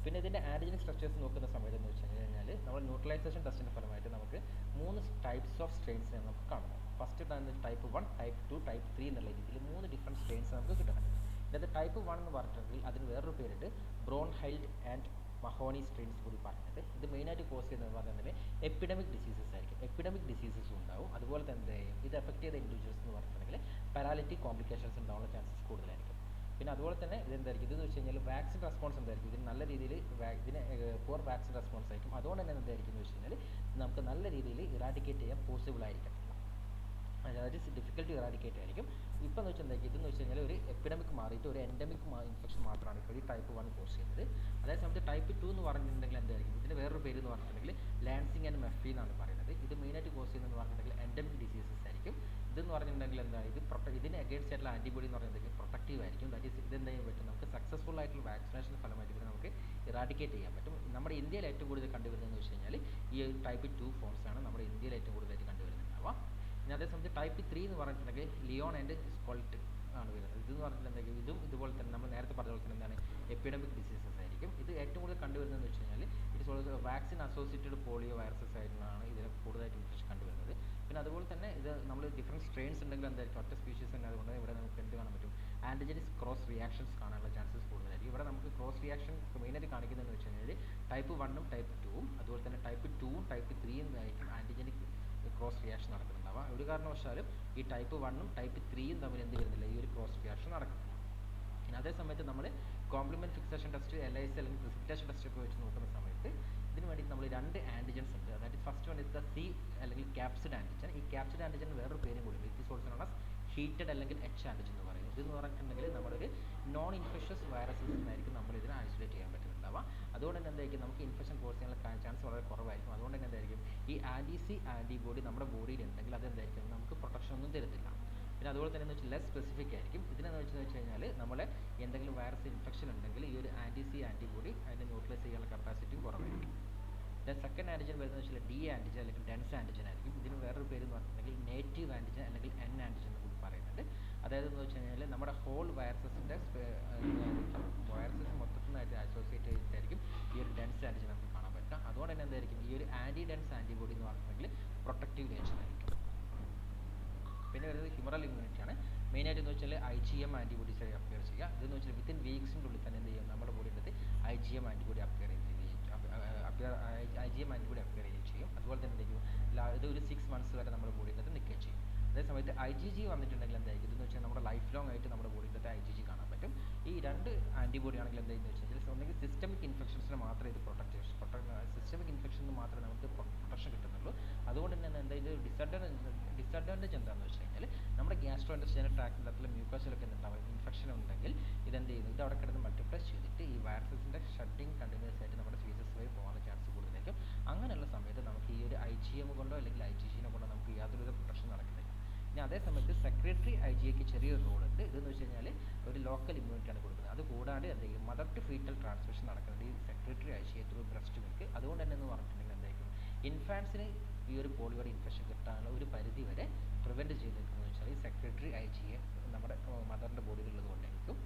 പിന്നെ ഇതിൻ്റെ ആൻറ്റിജനിക് സ്ട്രക്ചേഴ്സ് നോക്കുന്ന സമയത്ത് എന്ന് വെച്ച് കഴിഞ്ഞാൽ നമ്മൾ ന്യൂട്രലൈസേഷൻ ടെസ്റ്റിൻ്റെ ഫലമായിട്ട് നമുക്ക് 3 ടൈപ്സ് ഓഫ് സ്ട്രെയിൻസിനെ നമുക്ക് കാണുന്നത്. ഫസ്റ്റ് ടൈപ്പ് 1, ടൈപ്പ് 2, ടൈപ്പ് 3 എന്നുള്ള രീതിയിൽ 3 ഡിഫറെൻറ്റ് സ്ട്രെയിൻസ് നമുക്ക് കിട്ടുന്നത്. ഇതിനകത്ത് ടൈപ്പ് 1 എന്ന് പറഞ്ഞിട്ടുണ്ടെങ്കിൽ അതിന് വേറൊരു പേരുണ്ട്, ബ്രോൺഹൈൽഡ് ആൻഡ് മഹോണി സ്ട്രെയിൻസ് കൂടി പറഞ്ഞത്. ഇത് മെയിനായിട്ട് കോസ് ചെയ്യുന്നത് പറഞ്ഞിട്ടുണ്ടെങ്കിൽ എപ്പിഡമിക് ഡിസീസസ് ആയിരിക്കും. എപ്പിഡമിക് ഡിസീസസും ഉണ്ടാവും. അതുപോലെ തന്നെ ഇത് എഫക്ട് ചെയ്ത ഇൻഡിവിജ്വൽസ് എന്ന് പറഞ്ഞിട്ടുണ്ടെങ്കിൽ പാരാലിറ്റിക് കോംപ്ലിക്കേഷൻസ് ഉണ്ടാവാനുള്ള ചാൻസസ് കൂടുതലായിരിക്കും. പിന്നെ അതുപോലെ തന്നെ ഇതെന്തായിരിക്കും, ഇതെന്ന് വെച്ച് കഴിഞ്ഞാൽ വാക്സിൻ റെസ്പോൺസ് എന്തായിരിക്കും, ഇതിന് നല്ല രീതിയിൽ ഇതിന് പോർ വാക്സിൻ റെസ്പോൺസ് ആയിരിക്കും. അതുകൊണ്ട് തന്നെ എന്തായിരിക്കും എന്ന് വെച്ച് കഴിഞ്ഞാൽ നമുക്ക് നല്ല രീതിയിൽ ഇറാഡിക്കേറ്റ് ചെയ്യാൻ പോസിബിൾ ആയിരിക്കും. അതായത് ഡിഫിക്കൽട്ട് ഇറാഡിക്കേറ്റ് ആയിരിക്കും. ഇപ്പോൾ എന്ന് വെച്ചാൽ എന്തായിരിക്കും, ഇതെന്ന് വെച്ച് കഴിഞ്ഞാൽ ഒരു എപ്പിഡമിക് മാറിയിട്ട് ഒരു എൻഡമിക് ഇൻഫെക്ഷൻ മാത്രമാണ് ഇപ്പോൾ ഈ ടൈപ്പ് 1 കോസ് ചെയ്യുന്നത്. അതേസമയത്ത് ടൈപ്പ് 2 എന്ന് പറഞ്ഞിട്ടുണ്ടെങ്കിൽ എന്തായിരിക്കും, ഇതിൻ്റെ വേറൊരു പേര് എന്ന് പറഞ്ഞിട്ടുണ്ടെങ്കിൽ ലാൻസിങ് ആൻഡ് മെഫി എന്നാണ് പറയുന്നത്. ഇത് മെയിനായിട്ട് കോസ് ചെയ്യുന്നതെന്ന് പറഞ്ഞിട്ടുണ്ടെങ്കിൽ എൻഡമിക് ഡിസീസസ് ആയിരിക്കും. ഇതെന്ന് പറഞ്ഞിട്ടുണ്ടെങ്കിൽ എന്താണ്, ഇതിന് അഗേൻസ്റ്റ് ആയിട്ടുള്ള ആൻറ്റിബോഡി എന്ന് പറയുന്നത് പ്രൊട്ടക്റ്റീവ് ആയിരിക്കും. ദാറ്റ് ഈസ് ഇതെന്തായാലും പറ്റും, നമുക്ക് സക്സസ്ഫുൾ ആയിട്ടുള്ള വാക്സിനേഷൻ ഫലമായിട്ട് ഇതിനെ നമുക്ക് ഇറാഡിക്കേറ്റ് ചെയ്യാൻ പറ്റും. നമ്മുടെ ഇന്ത്യയിൽ ഏറ്റവും കൂടുതൽ കണ്ടുവരുന്നതെന്ന് വെച്ച് കഴിഞ്ഞാൽ ഈ ടൈപ്പ് 2 ഫോംസ് ആണ് നമ്മുടെ ഇന്ത്യയിൽ ഏറ്റവും കൂടുതലായിട്ട് കണ്ടുവരുന്നുണ്ടാവുക. പിന്നെ അതേസമയത്ത് ടൈപ്പ് 3 എന്ന് പറഞ്ഞിട്ടുണ്ടെങ്കിൽ ലിയോൺ ആൻഡ് സ്കോൾട്ട് ആണ് വരുന്നത്. ഇതെന്ന് പറഞ്ഞിട്ടുണ്ടെങ്കിൽ ഇതും ഇതുപോലെ തന്നെ നമ്മൾ നേരത്തെ പറഞ്ഞ പോലെ തന്നെ എന്താണ് എപ്പിഡമിക് ഡിസീസസ് ആയിരിക്കും. ഇത് ഏറ്റവും കൂടുതൽ കണ്ടുവരുന്നതെന്ന് വെച്ച് കഴിഞ്ഞാൽ it also vaccine associated polio viruses ആയിട്ടാണ് ഇതിന് കൂടുതലായിട്ട് ഇൻഫെക്ഷൻ കണ്ടുവരുന്നത്. പിന്നെ അതുപോലെ തന്നെ ഇത് നമ്മൾ ഡിഫറെൻറ്റ് സ്ട്രെയിൻസ് ഉണ്ടെങ്കിൽ എന്തായിരിക്കും ഒറ്റ സ്പീഷീസ് തന്നെ, അതുകൊണ്ട് ഇവിടെ നമുക്ക് എന്ത് കാണാൻ പറ്റും, ആൻറ്റിജനിക് ക്രോസ് റിയാക്ഷൻസ് കാണാനുള്ള ചാൻസസ് കൂടുതലായിരിക്കും. ഇവിടെ നമുക്ക് ക്രോസ് റിയാക്ഷൻ മെയിനായിട്ട് കാണിക്കുന്നതെന്ന് വെച്ച് കഴിഞ്ഞാൽ ടൈപ്പ് 1ഉം ടൈപ്പ് 2ഉം അതുപോലെ തന്നെ ടൈപ്പ് 2ഉം ടൈപ്പ് 3ഉം ആയിരിക്കും ആൻറ്റിജനിക് ക്രോസ് റിയാക്ഷൻ നടക്കുന്നുണ്ടാവുക. ഒരു കാരണവശാലും ഈ ടൈപ്പ് 1ഉം ടൈപ്പ് 3ഉം തമ്മിൽ എന്ത് വരുന്നില്ല, ഈ ഒരു ക്രോസ് റിയാക്ഷൻ നടക്കുന്നില്ല. പിന്നെ അതേ സമയത്ത് നമ്മൾ കോംപ്ലിമെൻറ്റ് ഫിക്സേഷൻ ടെസ്റ്റ്, LIC അല്ലെങ്കിൽ പ്രിസിപിറ്റേഷൻ ടെസ്റ്റ് ഒക്കെ വെച്ച് നോക്കുന്ന സമയത്ത് ഇതിന് വേണ്ടി നമ്മൾ 2 ആൻറ്റിജൻസ് ഉണ്ട്. അതായത് first one is the C അല്ലെങ്കിൽ ക്യാപ്സിഡ് ആൻറ്റിജൻ. ഈ ക്യാപ്സിഡ് ആൻറ്റിജൻ വേറൊരു പേരും കൂടി, it is also known as heated അല്ലെങ്കിൽ H ആൻറ്റിജൻ എന്ന് പറയുന്നത്. ഇതെന്ന് പറഞ്ഞിട്ടുണ്ടെങ്കിൽ നമ്മളൊരു നോൺ ഇൻഫെഷ്യസ് വൈറസസിനായിരിക്കും നമ്മൾ ഇതിനെ ഐസൊലേറ്റ് ചെയ്യാൻ പറ്റുന്നുണ്ടാവുക. അതുകൊണ്ട് തന്നെ എന്തായിരിക്കും, നമുക്ക് ഇൻഫെക്ഷൻ കോസ് ചെയ്യാനുള്ള ചാൻസ് വളരെ കുറവായിരിക്കും. അതുകൊണ്ട് തന്നെ എന്തായിരിക്കും, ഈ ആൻറ്റി-C ആൻറ്റിബോഡി നമ്മുടെ ബോഡിയിൽ ഉണ്ടെങ്കിൽ അതെന്തായിരിക്കും, നമുക്ക് പ്രൊട്ടക്ഷൻ ഒന്നും തരുന്നില്ല. പിന്നെ അതുപോലെ തന്നെ എന്ന് വെച്ചാൽ ലെസ് സ്പെസിഫിക് ആയിരിക്കും. ഇതിനെന്ന് വെച്ച് കഴിഞ്ഞാൽ നമ്മളെ എന്തെങ്കിലും വൈറസ് ഇൻഫെക്ഷൻ ഉണ്ടെങ്കിൽ ഈ ഒരു ആൻറ്റി-C ആൻറ്റിബോഡി അതിനെ ന്യൂട്രലൈസ് ചെയ്യാനുള്ള കപ്പാസിറ്റിയും കുറവായിരിക്കും. ദെൻ സെക്കൻഡ് ആൻറ്റിജൻ വരുന്നത് വെച്ചാൽ ഡി ആൻറ്റിജൻ അല്ലെങ്കിൽ ഡെൻസ് ആൻറ്റിജൻ ആയിരിക്കും. ഇതിന് വേറൊരു പേര് എന്ന് പറഞ്ഞിട്ടുണ്ടെങ്കിൽ നേറ്റീവ് ആൻറ്റിജൻ അല്ലെങ്കിൽ എൻ ആൻറ്റിജൻ എന്ന് കൂടി പറയുന്നുണ്ട്. അതായത് എന്ന് വെച്ച് കഴിഞ്ഞാൽ നമ്മുടെ ഹോൾ വൈറസസിൻ്റെ വൈറസസ് മൊത്തത്തിനായിട്ട് അസോസിയേറ്റ് ചെയ്തിട്ടായിരിക്കും ഈ ഒരു ഡെൻസ് ആൻറ്റിജൻ നമുക്ക് കാണാൻ പറ്റുക. അതുകൊണ്ട് തന്നെ എന്തായിരിക്കും ഈ ഒരു ആൻറ്റി ഡെൻസ് ആൻറ്റിബോഡി എന്ന് പറഞ്ഞിട്ടുണ്ടെങ്കിൽ പ്രൊട്ടക്റ്റീവ് നേച്ചർ ആയിരിക്കും. പിന്നെ വരുന്നത് ഹ്യൂമറൽ ഇമ്മ്യൂണിറ്റിയാണ്. മെയിനായിട്ട് എന്ന് വെച്ചാൽ IgM ആൻറ്റിബോഡീസ് അപ്പിയർ ചെയ്യുക. ഇതെന്ന് വെച്ചാൽ വിത്തിൻ വീക്സിൻ്റെ ഉള്ളിൽ തന്നെ എന്ത് ചെയ്യും നമ്മുടെ ബോഡിയുടെ അടുത്ത് IgM ആൻറ്റിബോഡി അപ്പിയർ ചെയ്യുകയും ചെയ്യും. അതുപോലെ തന്നെ എന്ത് ചെയ്യും ഇത് ഒരു 6 months വരെ നമ്മുടെ ബോഡിയുടെ അടുത്ത് നിൽക്കുകയും ചെയ്യും. അതേ സമയത്ത് IgG വന്നിട്ടുണ്ടെങ്കിൽ എന്തായിരിക്കും ഇതെന്ന് വെച്ചാൽ നമ്മുടെ ലൈഫ് ലോങ് ആയിട്ട് നമ്മുടെ ബോഡിയുടെ അടുത്ത് IgG കാണാൻ പറ്റും. ഈ രണ്ട് ആൻറ്റിബോഡി ആണെങ്കിൽ എന്താണെന്ന് വെച്ചാൽ ഒന്നെങ്കിൽ സിസ്റ്റമിക് ഇൻഫെക്ഷൻസിന് മാത്രമേ ഇത് സിസ്റ്റമിക് ഇൻഫെക്ഷന് മാത്രമേ നമുക്ക് പ്രൊട്ടക്ഷൻ കിട്ടുന്നുള്ളൂ. അതുകൊണ്ട് തന്നെ എന്താ ഇത് ഡിസഡ്വാൻറ്റേജ് എന്താണെന്ന് വെച്ച് കഴിഞ്ഞാൽ നമ്മുടെ ഗ്യാസ്ട്രോ ഇൻറ്റെസ്റ്റിനൽ ട്രാക്റ്റിൻ്റെ അകത്തുള്ള മ്യൂക്കസിലൊക്കെ എന്തുണ്ടാവും ഇൻഫെക്ഷൻ ഉണ്ടെങ്കിൽ ഇതെന്ത് ചെയ്യുന്നു ഇത് അവിടെ കിടന്ന് മൾട്ടിപ്ലൈസ് ചെയ്തിട്ട് ഈ വൈറസസിൻ്റെ ഷഡിങ് കണ്ടിന്യൂസ് ആയിട്ട് നമ്മുടെ ഫീസസ് വഴി പോകാനുള്ള ചാൻസ് കൂടുതലായിരിക്കും. അങ്ങനെയുള്ള സമയത്ത് നമുക്ക് ഈ ഒരു IgM കൊണ്ടോ അല്ലെങ്കിൽ IgG കൊണ്ടോ നമുക്ക് യാതൊരു പ്രൊട്ടക്ഷൻ നടക്കുന്നില്ല. ഇനി അതേ സമയത്ത് സെക്രട്ടറി IgAക്ക് ചെറിയൊരു റോളുണ്ട്. ഇതെന്ന് വെച്ച് കഴിഞ്ഞാൽ ഒരു ലോക്കൽ ഇമ്മ്യൂണിറ്റിയാണ് കൊടുക്കുന്നത്. അത് കൂടാണ്ട് എന്ത് ചെയ്യും മദർ ടു ഫീറ്റൽ ട്രാൻസ്മിഷൻ നടക്കുന്നത് ഈ secretary IgA through breast milk. അതുകൊണ്ട് തന്നെ എന്ന് പറഞ്ഞിട്ടുണ്ടെങ്കിൽ എന്തായിരിക്കും ഇൻഫാൻസിന് ഈ ഒരു പോളിയോ ഇൻഫെക്ഷൻ കിട്ടാനുള്ള ഒരു പരിധി വരെ പ്രിവെൻറ്റ് ചെയ്ത് നിൽക്കുന്നത് വെച്ചാൽ ഈ സെക്രട്ടറി IgA നമ്മുടെ മദറിൻ്റെ ബോഡിയിലുള്ളത് കൊണ്ടായിരിക്കും.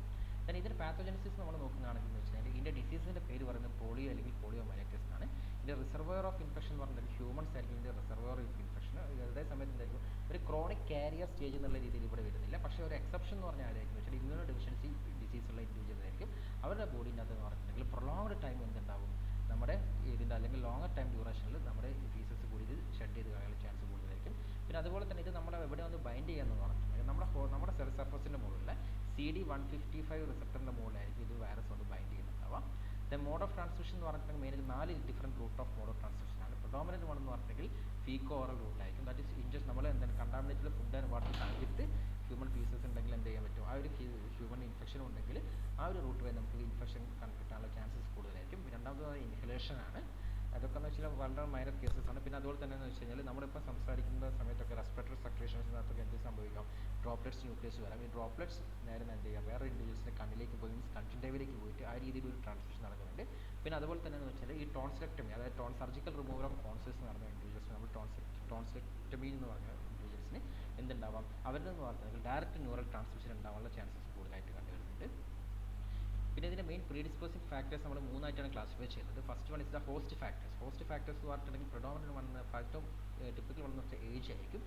then ഇതിൻ്റെ പാത്തോജനസിസ് നമ്മൾ നോക്കുകയാണെങ്കിൽ എന്ന് വെച്ചാൽ ഇതിൻ്റെ ഡിസീസിൻ്റെ പേര് പറയുന്നത് പോളിയോ അല്ലെങ്കിൽ പോളിയോ മൈലൈറ്റിസ് എന്നാണ്. ഇതിൻ്റെ റിസർവോയർ ഓഫ് ഇൻഫെക്ഷൻ എന്ന് പറഞ്ഞാൽ ഹ്യൂമൻസ് ആയിരിക്കും ഇതിൻ്റെ റിസർവോയർ ഓഫ് ഇൻഫെക്ഷൻ. അതേ സമയത്ത് എന്തായിരിക്കും ഒരു ക്രോണിക് കാരിയർ സ്റ്റേജ് എന്നുള്ള രീതിയിൽ ഇവിടെ വരുന്നില്ല. പക്ഷേ ഒരു എക്സെപ്ഷൻ എന്ന് പറഞ്ഞാൽ ആരായിരിക്കും വെച്ചാൽ ഇമ്മ്യൂണോ ഡെഫിഷ്യൻസി ഡിസീസ് ഉള്ള ഇൻഡിവിജ്വൽ ആയിരിക്കും. അവരുടെ ബോഡിൻ്റെ എന്ന് പറഞ്ഞിട്ടുണ്ടെങ്കിൽ പ്രൊലോങ്ഡ് ടൈം എന്തുണ്ടാവും നമ്മുടെ ഇതിൻ്റെ അല്ലെങ്കിൽ ലോങ്ങർ ടൈം ഡ്യൂറേഷനിൽ നമ്മുടെ ഫീസസ് കൂടി ഇത് ഷെഡ് ചെയ്ത് കളയാനുള്ള ചാൻസ് കൂടുതലായിരിക്കും. പിന്നെ അതുപോലെ തന്നെ ഇത് നമ്മളെ എവിടെ ഒന്ന് ബൈൻഡ് ചെയ്യാമെന്ന് പറഞ്ഞിട്ടുണ്ടെങ്കിൽ നമ്മുടെ സെൽ സർഫസിൻ്റെ മുകളിൽ CD155 റിസപ്റ്ററിൻ്റെ മുകളിലായിരിക്കും ഇത് വൈറസ് കൊണ്ട് ബൈൻഡ് ചെയ്യുന്നുണ്ടാവാം. ദെൻ മോഡ് ഓഫ് ട്രാൻസ്മിഷൻ എന്ന് പറഞ്ഞിട്ടുണ്ടെങ്കിൽ മെയിനായിട്ട് 4 different route of mode of transmission ആണ്. പ്രൊഡോമിനൻറ്റ് വൺ എന്ന് പറഞ്ഞിട്ടുണ്ടെങ്കിൽ ഫീക്കോ ഓറൽ റൂട്ടായിരിക്കും. ദാറ്റ് ഈസ് ഇൻജസ്റ്റ് നമ്മൾ എന്താണ് കണ്ടാമിനേറ്റഡ് ഫുഡ് ആൻഡ് വാട്ടർ കണ്ടിട്ട് ഹ്യൂമൻ ഫീസസ് ഉണ്ടെങ്കിൽ എന്ത് ചെയ്യാൻ പറ്റും ആ ഒരു ഹ്യൂമൻ ഇൻഫെക്ഷൻ ഉണ്ടെങ്കിൽ ആ ഒരു റൂട്ട് വഴി നമുക്ക് ഇൻഫെക്ഷൻ കിട്ടാനുള്ള ചാൻസസ് കൂടുതലായിരിക്കും. രണ്ടാമത് ഇൻഹലേഷൻ ആണ്. അതൊക്കെ എന്ന് വെച്ചാൽ വളരെ മൈനർ കേസസ് ആണ്. പിന്നെ അതുപോലെ തന്നെ എന്ന് വെച്ച് കഴിഞ്ഞാൽ നമ്മളിപ്പോൾ സംസാരിക്കുന്ന സമയത്തൊക്കെ റെസ്പിറേറ്ററി സെക്രീഷൻസിനകത്തൊക്കെ എന്ത് സംഭവിക്കാം ഡ്രോപ്ലെറ്റ്സ് ന്യൂക്ലിയസ് വരാം. ഈ ഡ്രോപ്ലെറ്റ്സ് നേരെ എന്ത് ചെയ്യുക വേറെ ഇൻഡിവിജ്വൽസിൻ്റെ കണ്ണിലേക്ക് പോയി മീൻസ് കൺജങ്ക്റ്റിവിലേക്ക് പോയിട്ട് ആ രീതിയിൽ ഒരു ട്രാൻസ്മിഷൻ നടക്കുന്നുണ്ട്. പിന്നെ അതുപോലെ തന്നെ എന്ന് വെച്ചാൽ ഈ ടോൺസിലെക്ടമി അതായത് സർജിക്കൽ റിമൂവൽ ഓഫ് ടോൺസിൽസ് നടന്ന ഇൻഡിവിജ്വൽസ് നമ്മൾ ടോൺസിലെക്ടമി എന്ന് പറഞ്ഞ ഇൻഡിവിജ്വൽസിന് എന്തുണ്ടാവാം അവരിൽ നിന്ന് പറഞ്ഞാൽ ഡയറക്റ്റ് ന്യൂറൽ ട്രാൻസ്മിഷൻ ഉണ്ടാവാനുള്ള ചാൻസസ് കൂടുതലായിട്ട് കണ്ടുവരുന്നുണ്ട്. പിന്നെ ഇതിൻ്റെ മെയിൻ പ്രീഡിസ്പോസിംഗ് ഫാക്ടേഴ്സ് നമ്മൾ 3ആയിട്ടാണ് ക്ലാസിഫൈ ചെയ്യുന്നത്. First one is the host factors. Host factors എന്ന് പറഞ്ഞിട്ടുണ്ടെങ്കിൽ പ്രൊഡോമിനൻ്റ് വന്ന ഫാക്ടറും ടിപ്പിക്കൽ വന്ന ഏജ് ആയിരിക്കും.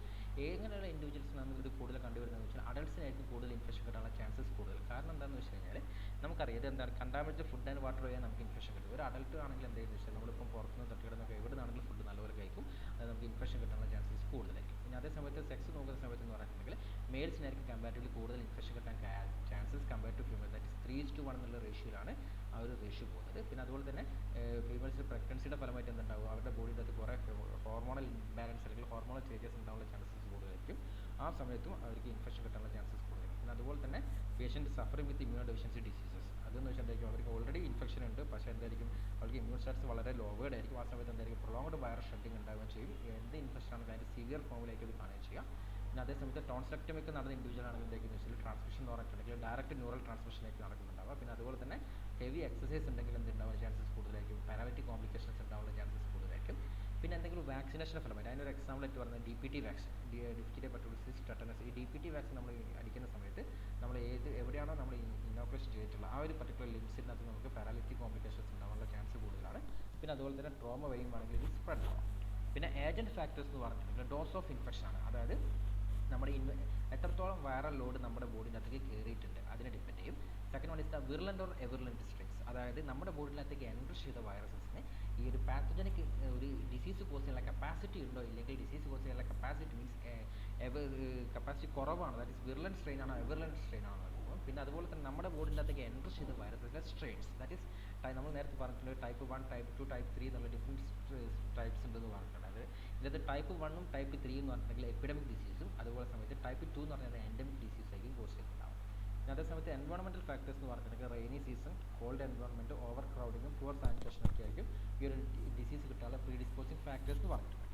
എങ്ങനെയുള്ള ഇൻഡിവിജ്വൽസിനാണ് ഇത് കൂടുതൽ കണ്ടുവരുന്നതെന്ന് വെച്ചാൽ അഡൾട്ട്സിനായിരിക്കും കൂടുതൽ ഇൻഫെക്ഷൻ കിട്ടാനുള്ള ചാൻസസ് കൂടുതൽ. കാരണം എന്താണെന്ന് വെച്ച് കഴിഞ്ഞാൽ നമുക്കറിയാം ഇത് എന്താണ് കണ്ടാമിനേറ്റഡ് ഫുഡ് ആൻഡ് വാട്ടർ വഴിയാണ് നമുക്ക് ഇൻഫെക്ഷൻ കിട്ടും. ഒരു അഡൾട്ട് ആണെങ്കിൽ എന്താണെന്ന് വെച്ചാൽ നമ്മളിപ്പം പുറത്തുനിന്ന് തട്ടിക്കിടന്നൊക്കെ എവിടെ നിന്നാണെങ്കിലും ഫുഡ് നല്ലപോലെ കഴിക്കും. അത് നമുക്ക് ഇൻഫെക്ഷൻ കിട്ടാനുള്ള ചാൻസസ് കൂടുതലായിരിക്കും. പിന്നെ അതേ സമയത്ത് സെക്സ് നോക്കുന്ന സമയത്ത് എന്ന് പറഞ്ഞിട്ടുണ്ടെങ്കിൽ മെയിൽസിനായിരിക്കും കമ്പാരിറ്റീവ്ലി കൂടുതൽ ഇൻഫെക്ഷൻ കിട്ടാൻ chances compare to female. That is 3:1 എന്നുള്ള റേഷ്യോയിലാണ് ആ ഒരു റേഷ്യോ പോകുന്നത്. പിന്നെ അതുപോലെ തന്നെ ഫീമെയിൽസ് പ്രഗ്നൻസിയുടെ ഫലമായിട്ട് എന്തുണ്ടാവും അവരുടെ ബോഡിയുടെ അകത്ത് കുറേ ഹോർമോണൽ ഇംബാലൻസ് അല്ലെങ്കിൽ ഹോർമോണൽ ചേഞ്ചസ് ഉണ്ടാവാനുള്ള ചാൻസസ് കൂടുതലായിരിക്കും. ആ സമയത്തും അവർക്ക് ഇൻഫെക്ഷൻ കിട്ടാനുള്ള ചാൻസസ് കൂടുതലായിരിക്കും. പിന്നെ അതുപോലെ തന്നെ പേഷ്യൻറ്റ് സഫറിംഗ് വിത്ത് ഇമ്മ്യൂണോ ഡെഫിഷ്യൻസി ഡിസീസസ് അതെന്ന് വെച്ചാൽ എന്തായിരിക്കും അവർക്ക് ഓൾറെഡി ഇൻഫെക്ഷൻ ഉണ്ട്. പക്ഷേ എന്തായിരിക്കും അവർക്ക് ഇമ്മ്യൂൺ സ്റ്റാറ്റസ് വളരെ ലോവേഡ് ആയിരിക്കും. ആ സമയത്ത് എന്തായിരിക്കും പ്രൊലോങ്ഡ് വൈറസ് ഷെഡിങ് ഉണ്ടാവുകയും ചെയ്യും. എന്ത് ഇൻഫെക്ഷൻ ആണെങ്കിൽ അതിൻ്റെ സിവിയർ ഫോമിലേക്ക് ഇത് കാണുകയും ചെയ്യാം. പിന്നെ അതേ സമയത്ത് ടോൺസിലെക്ടമിക്ക് നടന്ന ഇൻഡിവിജ്വൽ ആണെങ്കിൽ എന്തായിരിക്കും വെച്ചാൽ ട്രാൻസ്മിഷൻ എന്ന് പറഞ്ഞിട്ടുണ്ടെങ്കിൽ ഡയറക്റ്റ് ന്യൂറൽ ട്രാൻസ്മിഷനിലേക്ക് നടക്കുന്നുണ്ടാവുക. പിന്നെ അതുപോലെ തന്നെ ഹെവി എക്സസൈസ് ഉണ്ടെങ്കിൽ എന്തുണ്ടാവുന്ന ചാൻസസ് കൂടുതലായിരിക്കും. പാരാലിറ്റിക് കോംപ്ലിക്കേഷൻസ് ഉണ്ടാവുന്ന ചാൻസസ് കൂടുതലായിരിക്കും. പിന്നെ എന്തെങ്കിലും വാക്സിനേഷൻ ഫലമായിട്ട് അതിനൊരു എക്സാമ്പിൾ ആയിട്ട് പറയുന്നത് DPT വാക്സിൻ ഡിഫ്തീരിയ പെർtussis ടെറ്റനസ്. ഈ DPT വാക്സിൻ നമ്മൾ അടിക്കുന്ന സമയത്ത് നമ്മൾ എവിടെയാണോ നമ്മൾ ഇനോക്കുലേഷൻ ചെയ്തിട്ടുള്ള ആ ഒരു പർട്ടിക്കുലർ ലിംസിനകത്ത് നമുക്ക് പാരാലിറ്റിക് കോംപ്ലിക്കേഷൻസ് ഉണ്ടാവാനുള്ള ചാൻസ് കൂടുതലാണ്. പിന്നെ അതുപോലെ തന്നെ ട്രോമ വഴിയും ആണെങ്കിൽ ഇത് സ്പ്രെഡ് ആവാം. പിന്നെ ഏജൻറ്റ് ഫാക്ടേഴ്സ് എന്ന് പറഞ്ഞിട്ടുണ്ടെങ്കിൽ ഡോസ് ഓഫ് ഇൻഫെക്ഷൻ ആണ്. അതായത് നമ്മുടെ എത്രത്തോളം വൈറൽ ലോഡ് നമ്മുടെ ബോഡിൻ്റെ അകത്തേക്ക് കയറിയിട്ടുണ്ട് അതിനെ ഡിപ്പെൻഡ് ചെയ്യും. Second one is the virulent or avirulent strains. അതായത് നമ്മുടെ ബോഡിനകത്തേക്ക് എൻ്റർ ചെയ്ത വൈറസസിന് ഈ ഒരു പാത്തജനിക് ഒരു ഡിസീസ് കോസ് ചെയ്യാനുള്ള കപ്പാസിറ്റി ഉണ്ടോ ഇല്ലെങ്കിൽ ഡിസീസ് കോസ് ചെയ്യാനുള്ള കപ്പാസിറ്റി മീൻസ് കപ്പാസിറ്റി കുറവാണ്. ദാറ്റ് ഇസ് വിർലൻ്റ് സ്ട്രെയിൻ ആണോ എവിർലൻ്റ് സ്ട്രെയിൻ ആണോ നോക്കും. പിന്നെ അതുപോലെ തന്നെ നമ്മുടെ ബോഡിൻ്റെ അകത്തേക്ക് എൻ്റർ ചെയ്ത വൈറസസിലെ സ്ട്രെയിൻസ് ദാറ്റ് ഇസ് നമ്മൾ നേരത്തെ പറഞ്ഞിട്ടുണ്ട് ടൈപ്പ് 1 ടൈപ്പ് 2 ടൈപ്പ് 3 എന്നുള്ള ഡിഫറെൻറ്റ് ടൈപ്സ് ഉണ്ടെന്ന് പറഞ്ഞിട്ടുണ്ട്. അത് ഇതിനകത്ത് ടൈപ്പ് 1ഉം ടൈപ്പ് 3 എന്ന് പറഞ്ഞിട്ടുണ്ടെങ്കിൽ എപ്പിഡമിക് ഡിസീസും അതുപോലെ സമയത്ത് ടൈപ്പ് 2 എന്ന് പറഞ്ഞാൽ എൻഡമിക് ഡിസീസ് ആയിരിക്കും കോസ് ചെയ്യുന്നുണ്ടാവും. പിന്നെ അതേ സമയത്ത് എൻവയോൺമെൻറ്റൽ ഫാക്ടേഴ്സ് എന്ന് പറഞ്ഞിട്ടുണ്ടെങ്കിൽ rainy season cold environment over ക്രൗഡിങ്ങും പുവർ സാനിറ്റേഷൻ ഒക്കെ ആയിരിക്കും ഈ ഒരു ഡിസീസ് കിട്ടാനുള്ള പ്രീഡിസ്പോസിങ് ഫാക്ടേഴ്സ് എന്ന് പറഞ്ഞിട്ടുണ്ട്.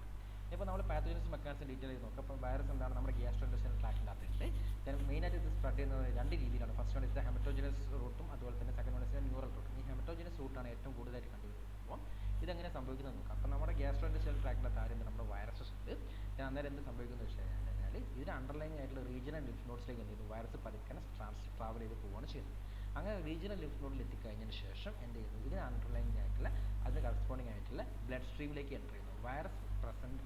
ഇപ്പോൾ നമ്മൾ പാത്തോജനസ് മെക്കാനിസം ഡീറ്റെയിൽ ചെയ്ത് നോക്കാം. അപ്പോൾ വൈറസ് എന്താണ് നമ്മുടെ ഗ്യാസ്ട്രോ ഇൻറ്റെസ്റ്റിനൽ ട്രാക്റ്റിനകത്തുണ്ട്. ദെൻ മെയിനായിട്ട് ഇത് സ്പ്രെഡ് ചെയ്യുന്നത് 2 രീതിയിലാണ്. ഫസ്റ്റ് വൺ ഇസ് ദ ഹെമറ്റോജനസ് റൂട്ടും അതുപോലെ തന്നെ second one is the neural റൂട്ടും. ഈ ഹെമറ്റോജനസ് റൂട്ടാണ് ഏറ്റവും കൂടുതലായിട്ട് കണ്ടുവരുന്നത്. ഇതെങ്ങനെ സംഭവിക്കുന്നത് നോക്കാം. അപ്പോൾ നമ്മുടെ ഗ്യാസ്ട്രോഇന്റെസ്റ്റിനൽ ട്രാക്റ്റിനകത്ത് ആദ്യം നമ്മുടെ വൈറസസ് ഉണ്ട്. അന്നേരം എന്ത് സംഭവിക്കുന്നത് വെച്ച് കഴിഞ്ഞാൽ ഇതിന് അണ്ടർലൈൻ ആയിട്ടുള്ള റീജിയണൽ ലിംഫ് നോഡ്സിലേക്ക് എന്ത് ചെയ്യുന്നു, വൈറസ് പതുക്കെ ട്രാവൽ ചെയ്ത് പോവുകയാണ് ചെയ്യുന്നത്. അങ്ങനെ റീജിയണൽ ലിംഫ് നോഡിൽ എത്തിക്കഴിഞ്ഞതിന് ശേഷം എന്ത് ചെയ്യുന്നു, ഇതിന് അണ്ടർലൈൻ ആയിട്ടുള്ള അതിന് കറസ്പോണ്ടിങ് ആയിട്ടുള്ള ബ്ലഡ് സ്ട്രീമിലേക്ക് എൻ്റർ ചെയ്യുന്നു. വൈറസ്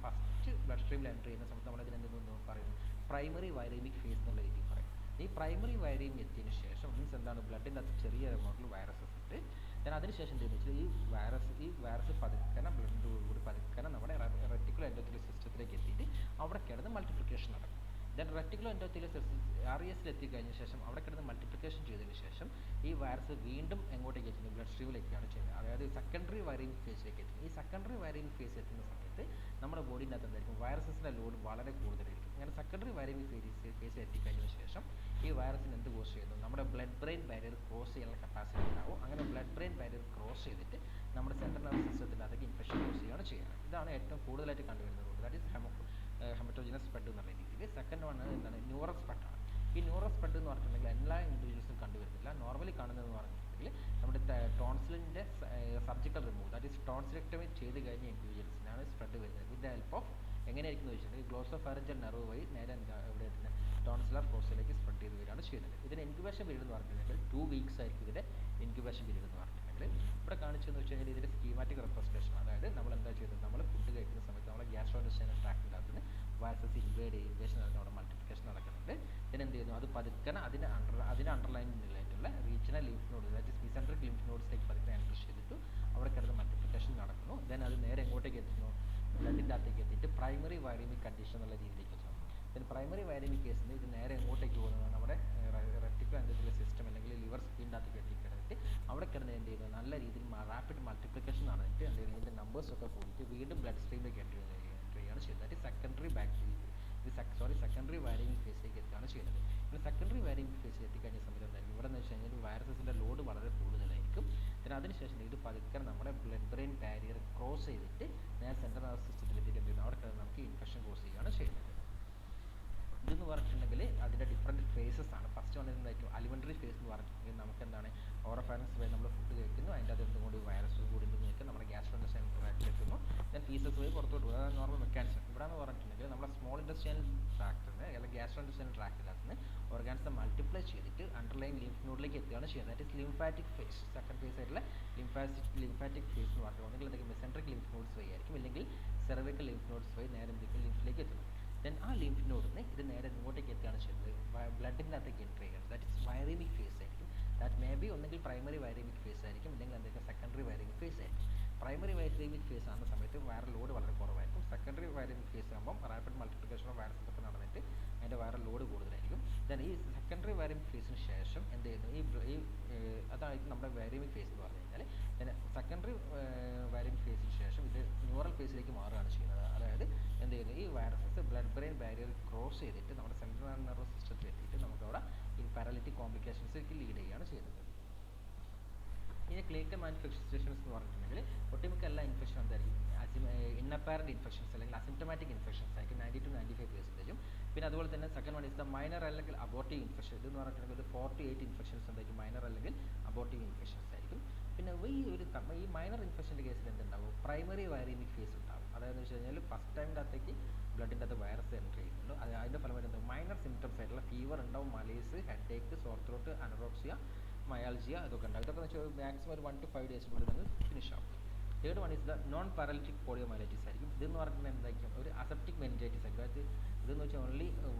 ഫസ്റ്റ് ബ്ലഡ് സ്ട്രീമിൽ എൻ്റർ ചെയ്യുന്ന സമയത്ത് നമ്മളതിന് എന്തെന്ന് പറയുന്നു, പ്രൈമറി വൈറമിക് ഫേസ് എന്നുള്ള രീതിയിൽ പറയും. ഈ പ്രൈമറി വൈറമിക് എത്തിയതിന് ശേഷം മീൻസ് എന്താണ്, ബ്ലഡിൻ്റെ അകത്ത് ചെറിയ എമൗണ്ടിൽ വൈറസസ് ഉണ്ട്. then അതിനുശേഷം എന്തെന്ന് വെച്ചാൽ ഈ വൈറസ് പതുക്കനെ ബ്ലഡ് കൂടി പതുക്കനെ നമ്മുടെ റെറ്റിക്കുലർ എൻഡോത്തീലിയൽ സിസ്റ്റത്തിലേക്ക് എത്തിയിട്ട് അവിടെ കിടന്ന് മൾട്ടിപ്ലിക്കേഷൻ നടക്കും. ദെൻ റെറ്റിക്കുലർ എൻഡോത്തീലിയൽ RES എത്തിക്കഴിഞ്ഞ ശേഷം അവിടെ കിടന്ന് മൾട്ടിപ്ലിക്കേഷൻ ചെയ്തതിന് ശേഷം ഈ വൈറസ് വീണ്ടും എങ്ങോട്ടേക്ക് എത്തുന്നത്, ബ്ലഡ് സ്ട്രീമിലേക്കാണ് ചെയ്യുന്നത്. അതായത് സെക്കൻഡറി വൈറമിക് ഫേസിലേക്ക് എത്തുന്നത്. ഈ സെക്കൻഡറി വൈറമിക് ഫേസ് എത്തുന്ന സമയത്ത് നമ്മുടെ ബോഡിൻ്റെ അകത്ത് എന്തായിരിക്കും, വൈറസസിൻ്റെ ലോഡ് വളരെ കൂടുതലായിരിക്കും. അങ്ങനെ സെക്കൻഡറി വൈറമിക് ഫേസ് എത്തിക്കഴിഞ്ഞതിന് ശേഷം ഈ വൈറസിന് എന്ത് കോസ് ചെയ്യുന്നു, നമ്മുടെ ബ്ലഡ് ബ്രെയിൻ ബാരിയർ ക്രോസ് ചെയ്യാനുള്ള കപ്പാസിറ്റി ഉണ്ടാവും. അങ്ങനെ ബ്ലഡ് ബ്രെയിൻ ബാരിയർ ക്രോസ് ചെയ്തിട്ട് നമ്മുടെ സെൻട്രൽ നെർവസ് സിസ്റ്റത്തിൻ്റെ അകത്തേക്ക് ഇൻഫെക്ഷൻ കോസ് ചെയ്യുകയാണ് ചെയ്യുന്നത്. ഇതാണ് ഏറ്റവും കൂടുതലായിട്ട് കണ്ടുവരുന്ന റൂട്ട്. ദാറ്റ് ഈസ് ഹെമറ്റോജിനസ് സ്പ്രെഡ് എന്നുള്ള രീതിയിൽ. സെക്കൻഡ് വൺ എന്താണ്, ന്യൂറൽ സ്പ്രെഡ് ആണ്. ഈ ന്യൂറൽ സ്പ്രെഡ് എന്ന് പറഞ്ഞിട്ടുണ്ടെങ്കിൽ എല്ലാ ഇൻഡിവിജ്വൽസും കണ്ടുവരുന്നില്ല. നോർമലി കാണുന്നതെന്ന് പറഞ്ഞിട്ടുണ്ടെങ്കിൽ നമ്മുടെ ടോൺസിലിൻ്റെ surgical remove, that is tonsillectomy ചെയ്ത് കഴിഞ്ഞ ഇൻഡിവിജ്വൽസിനാണ് സ്പ്രെഡ് വരുന്നത്. വിത്ത് ദ ഹെൽപ്പ് ഓഫ് എങ്ങനെയായിരിക്കും എന്ന് വെച്ചിട്ടുണ്ടെങ്കിൽ ഗ്ലോസോഫാരഞ്ചൽ നെർവ് വഴി നേരെ എവിടെ എത്തുന്നത്, ടോൺസിലർ ഫോസിലേക്ക് സ്പ്രെഡ് ചെയ്ത് വരികയാണ് ചെയ്യുന്നത്. ഇതിന് ഇൻക്യുബേഷൻ പീരീഡ് എന്ന് പറഞ്ഞിട്ടുണ്ടെങ്കിൽ 2 weeks ആയിരിക്കും ഇതിൻ്റെ ഇൻക്യുബേഷൻ പീരീഡ് എന്ന് പറഞ്ഞിട്ടുണ്ടെങ്കിൽ. ഇവിടെ കാണിച്ചതെന്ന് വെച്ച് കഴിഞ്ഞാൽ ഇതിൻ്റെ സ്കീമാറ്റിക് റെപ്രസെൻറ്റേഷൻ. അതായത് നമ്മൾ എന്താ ചെയ്യുന്നത്, നമ്മൾ ഫുഡ് കഴിക്കുന്ന സമയത്ത് നമ്മളെ ഗ്യാസ്ട്രോഇന്റെസ്റ്റിനൽ ട്രാക്റ്റിൻ്റെ അകത്ത് വൈറസസ് ഇൻവേഷൻ നടക്കുന്ന അവിടെ മൾട്ടിപ്ലിക്കേഷൻ നടക്കുന്നുണ്ട്. ഇതിനെന്ത് ചെയ്യുന്നു, അത് പതുക്കനെ അതിന് അണ്ടർലൈനിലായിട്ടുള്ള regional lymph node, that is mesenteric lymph നോഡ്സിലേക്ക് പതുക്കെ എൻ്റർ ചെയ്തിട്ട് അവിടെ കിടന്ന് മൾട്ടിപ്ലിക്കേഷൻ നടക്കുന്നു. ദെൻ അത് നേരെ എങ്ങോട്ടേക്ക് എത്തുന്നു, ബ്ലഡിൻ്റെ അകത്തേക്ക് എത്തിയിട്ട് പ്രൈമറി വൈറമിക് കണ്ടീഷൻ എന്നുള്ള രീതിയിലേക്ക് എത്തുന്നു. ദെൻ പ്രൈമറി വൈറമിക് കേസിൽ ഇത് നേരെ എങ്ങോട്ടേക്ക് പോകുന്നത്, നമ്മുടെ റെറ്റിക്കുലർ എൻഡോത്തീലിയൽ സിസ്റ്റം അല്ലെങ്കിൽ ലിവർ സ്ക്രീനിൻ്റെ അകത്തേക്ക് എത്തിക്കിടന്നിട്ട് അവിടെ കിടന്ന് എന്ത് ചെയ്യുന്നത്, നല്ല രീതിയിൽ റാപ്പിഡ് മൾട്ടിപ്ലിക്കേഷൻ നടന്നിട്ട് എന്ത് ചെയ്യുന്നത്, ഇതിൻ്റെ നമ്പേഴ്സൊക്കെ കൂടിയിട്ട് വീണ്ടും ബ്ലഡ് സ്ട്രീമിലേക്ക് എൻ്റർ ചെയ്യുകയാണ് ചെയ്യുന്നത്. ദാറ്റ് ഈസ് സെക്കൻഡറി വൈറമിക് ഫേസിലേക്ക് എത്തുകയാണ് ചെയ്യുന്നത്. പിന്നെ സെക്കൻഡറി വൈറമിക് ഫേസിൽ എത്തിക്കഴിഞ്ഞ സമയത്ത് എന്തായിരിക്കും, ഇവിടെ എന്ന് വെച്ച് കഴിഞ്ഞാൽ വൈറസസിൻ്റെ ലോഡ് വളരെ കൂടുതലായിരിക്കും. പിന്നെ അതിനുശേഷം ഇത് പതുക്കെ നമ്മുടെ ബ്ലഡ് ബ്രെയിൻ ബാരിയർ ക്രോസ് ചെയ്തിട്ട് നേരെ സെൻട്രൽ നെർവസ് സിസ്റ്റത്തിലെത്തിയിട്ട് എന്ത് ചെയ്യുന്നു, അവിടെ നമുക്ക് ഇൻഫെക്ഷൻ കോസ് ചെയ്യുകയാണ് ചെയ്യുന്നത്. ഇതെന്ന് പറഞ്ഞിട്ടുണ്ടെങ്കിൽ അതിൻ്റെ ഡിഫറെൻറ്റ് ഫേസസ് ആണ്. ഫസ്റ്റ് വന്നിട്ടുണ്ടായിരിക്കും അലിമെൻ്ററി ഫേസ് എന്ന് പറഞ്ഞിട്ടുണ്ടെങ്കിൽ നമുക്ക് എന്താണ്, ഓറോഫാരിങ്സ് വഴി നമ്മൾ ഫുഡ് കഴിക്കുന്നു, അതിൻ്റെ അത് എന്തും കൂടി വൈറസ് കൂടി നിൽക്കും, നമ്മുടെ ഗ്യാസ്ട്രോഇന്റെസ്റ്റിനൽ ട്രാക്റ്റിൽ എത്തുന്നു. ദെൻ ഫീസസ് വഴി പുറത്തോട്ട് പോകും. അതാണ് നോർമൽ മെക്കാനിസം. ഇവിടെ എന്ന് പറഞ്ഞിട്ടുണ്ടെങ്കിൽ നമ്മുടെ സ്മോൾ ഇൻഡസ്ട്രിയൽ ട്രാക്റ്റിന് അല്ലെങ്കിൽ ഗ്യാസ്ട്രോഇന്റെസ്റ്റിനൽ ട്രാക്റ്റിനകത്ത് ഓർഗാൻസ് മൾട്ടിപ്ലൈ ചെയ്തിട്ട് അണ്ടർലൈൻ ലിംഫ് നോഡിലേക്ക് എത്തുകയാണ് ചെയ്യുന്നത്. That is lymphatic phase. Second phase ആയിട്ടുള്ള ലിംഫാറ്റിക് ഫേസ് എന്ന് പറഞ്ഞിട്ട് ഒന്നുകിൽ എന്തെങ്കിലും മെസെൻട്രിക് ലിംഫ് നോഡ്സ് വഴി ആയിരിക്കും, അല്ലെങ്കിൽ സെർവിക്കൽ ലിംഫ് നോഡ്സ് വഴി നേരെ എന്തെങ്കിലും ലിംഫിലേക്ക് എത്തുന്നു. ദെൻ ആ ലിംഫ് നോഡിന് ഇത് നേരെ ഇങ്ങോട്ടേക്ക് എത്തുകയാണ് ചെയ്യുന്നത്, ബ്ലഡിൻ്റെ അകത്തേക്ക് എൻ്റർ ചെയ്യുകയാണ്. ദാറ്റ് ഈസ് വൈറമിക് ഫേസ് ആയിരിക്കും. ദാറ്റ് മേ ബി ഒന്നെങ്കിൽ പ്രൈമറി വൈറമിക് ഫേസ് ആയിരിക്കും, അല്ലെങ്കിൽ എന്തെങ്കിലും സെക്കൻഡറി വൈറമിക് ഫേസ് ആയിരിക്കും. പ്രൈമറി വൈറമിക് ഫേസ് ആകുന്ന സമയത്ത് വൈറൽ ലോഡ് വളരെ കുറവായിരിക്കും. സെക്കൻഡറി വൈറമിക് ഫേസ് ആകുമ്പോൾ റാപ്പിഡ് മൾട്ടിപ്ലിക്കേഷൻ ഓഫ് വൈറസസ് ഒക്കെ നടന്നിട്ട് അതിൻ്റെ വൈറൽ ലോഡ് കൂടുതലായിരിക്കും. ദെൻ ഈ സെക്കൻഡറി വൈറമിക് ഫേസിന് ശേഷം എന്ത് ചെയ്യുന്നു, അതായിരിക്കും നമ്മുടെ വൈറമിക് ഫേസ് എന്ന് പറഞ്ഞു കഴിഞ്ഞാൽ. പിന്നെ സെക്കൻഡറി വൈറമിക് ഫേസിന് ശേഷം ഇത് ന്യൂറൽ ഫേസിലേക്ക് മാറുകയാണ് ചെയ്യുന്നത്. അതായത് എന്ത് ചെയ്യുന്നു, ഈ viruses blood brain barrier cross ചെയ്തിട്ട് നമ്മുടെ സെൻട്രൽ നെർവസ് സിസ്റ്റത്തിൽ എത്തിയിട്ട് നമുക്കവിടെ ഈ പാരാലിറ്റിക് കോംപ്ലിക്കേഷൻസിലേക്ക് ലീഡ് ചെയ്യുകയാണ് ചെയ്യുന്നത്. ഇനി ക്ലിനിക്കൽ മാനിഫെസ്റ്റേഷൻസ് എന്ന് പറഞ്ഞിട്ടുണ്ടെങ്കിൽ ഒട്ടുമിക്ക എല്ലാ ഇൻഫെക്ഷൻ എന്തായിരിക്കും, ഇന്നപ്പാരൻറ്റ് ഇൻഫെക്ഷൻസ് അല്ലെങ്കിൽ അസിംറ്റമാറ്റിക് ഇൻഫെക്ഷൻസ് ആയിരിക്കും 90 to 95%. പിന്നെ അതുപോലെ തന്നെ second one is the minor അല്ലെങ്കിൽ അബോർട്ടീവ് ഇൻഫെക്ഷൻ. ഇതെന്ന് പറഞ്ഞിട്ടുണ്ടെങ്കിൽ 4 to 8 ഇൻഫെക്ഷൻസ് എന്തായിരിക്കും, മൈനർ അല്ലെങ്കിൽ അബോർട്ടീവ് ഇൻഫെക്ഷൻസ് ആയിരിക്കും. പിന്നെ ഈ മൈനർ ഇൻഫെക്ഷൻ്റെ കേസിൽ എന്തുണ്ടാവും, പ്രൈമറി വൈറമിക് ഫേസ് ഉണ്ടാവും. അതായത് വെച്ച് കഴിഞ്ഞാൽ ഫസ്റ്റ് ടൈമിൻ്റെ അകത്തേക്ക് ബ്ലഡിൻ്റെ അകത്ത് വൈറസ് എൻ്റർ ചെയ്യുന്നുള്ളൂ. അതിൻ്റെ ഫലമായിട്ട് എന്താവും, മൈനർ സിംറ്റംസ് ആയിട്ടുള്ള ഫീവർ ഉണ്ടാവും, malaise, headache, sore throat, anorexia, myalgia, ഇതൊക്കെ ഉണ്ടാവും. ഇതൊക്കെ എന്ന് വെച്ചാൽ മാക്സിമം ഒരു 1 to 5 ഡേയ്സിനുള്ളിൽ തന്നെ ഫിനിഷ് ആവും. Third one is the non paralytic poliomyelitis ആയിരിക്കും. ഇതെന്ന് പറഞ്ഞിട്ടുണ്ടെങ്കിൽ എന്തായിരിക്കും, ഒരു അസെപ്റ്റിക് മെനിഞ്ചൈറ്റിസ് ആയിരിക്കും. അതായത് ഇതെന്ന് വെച്ചാൽ ഓൺലി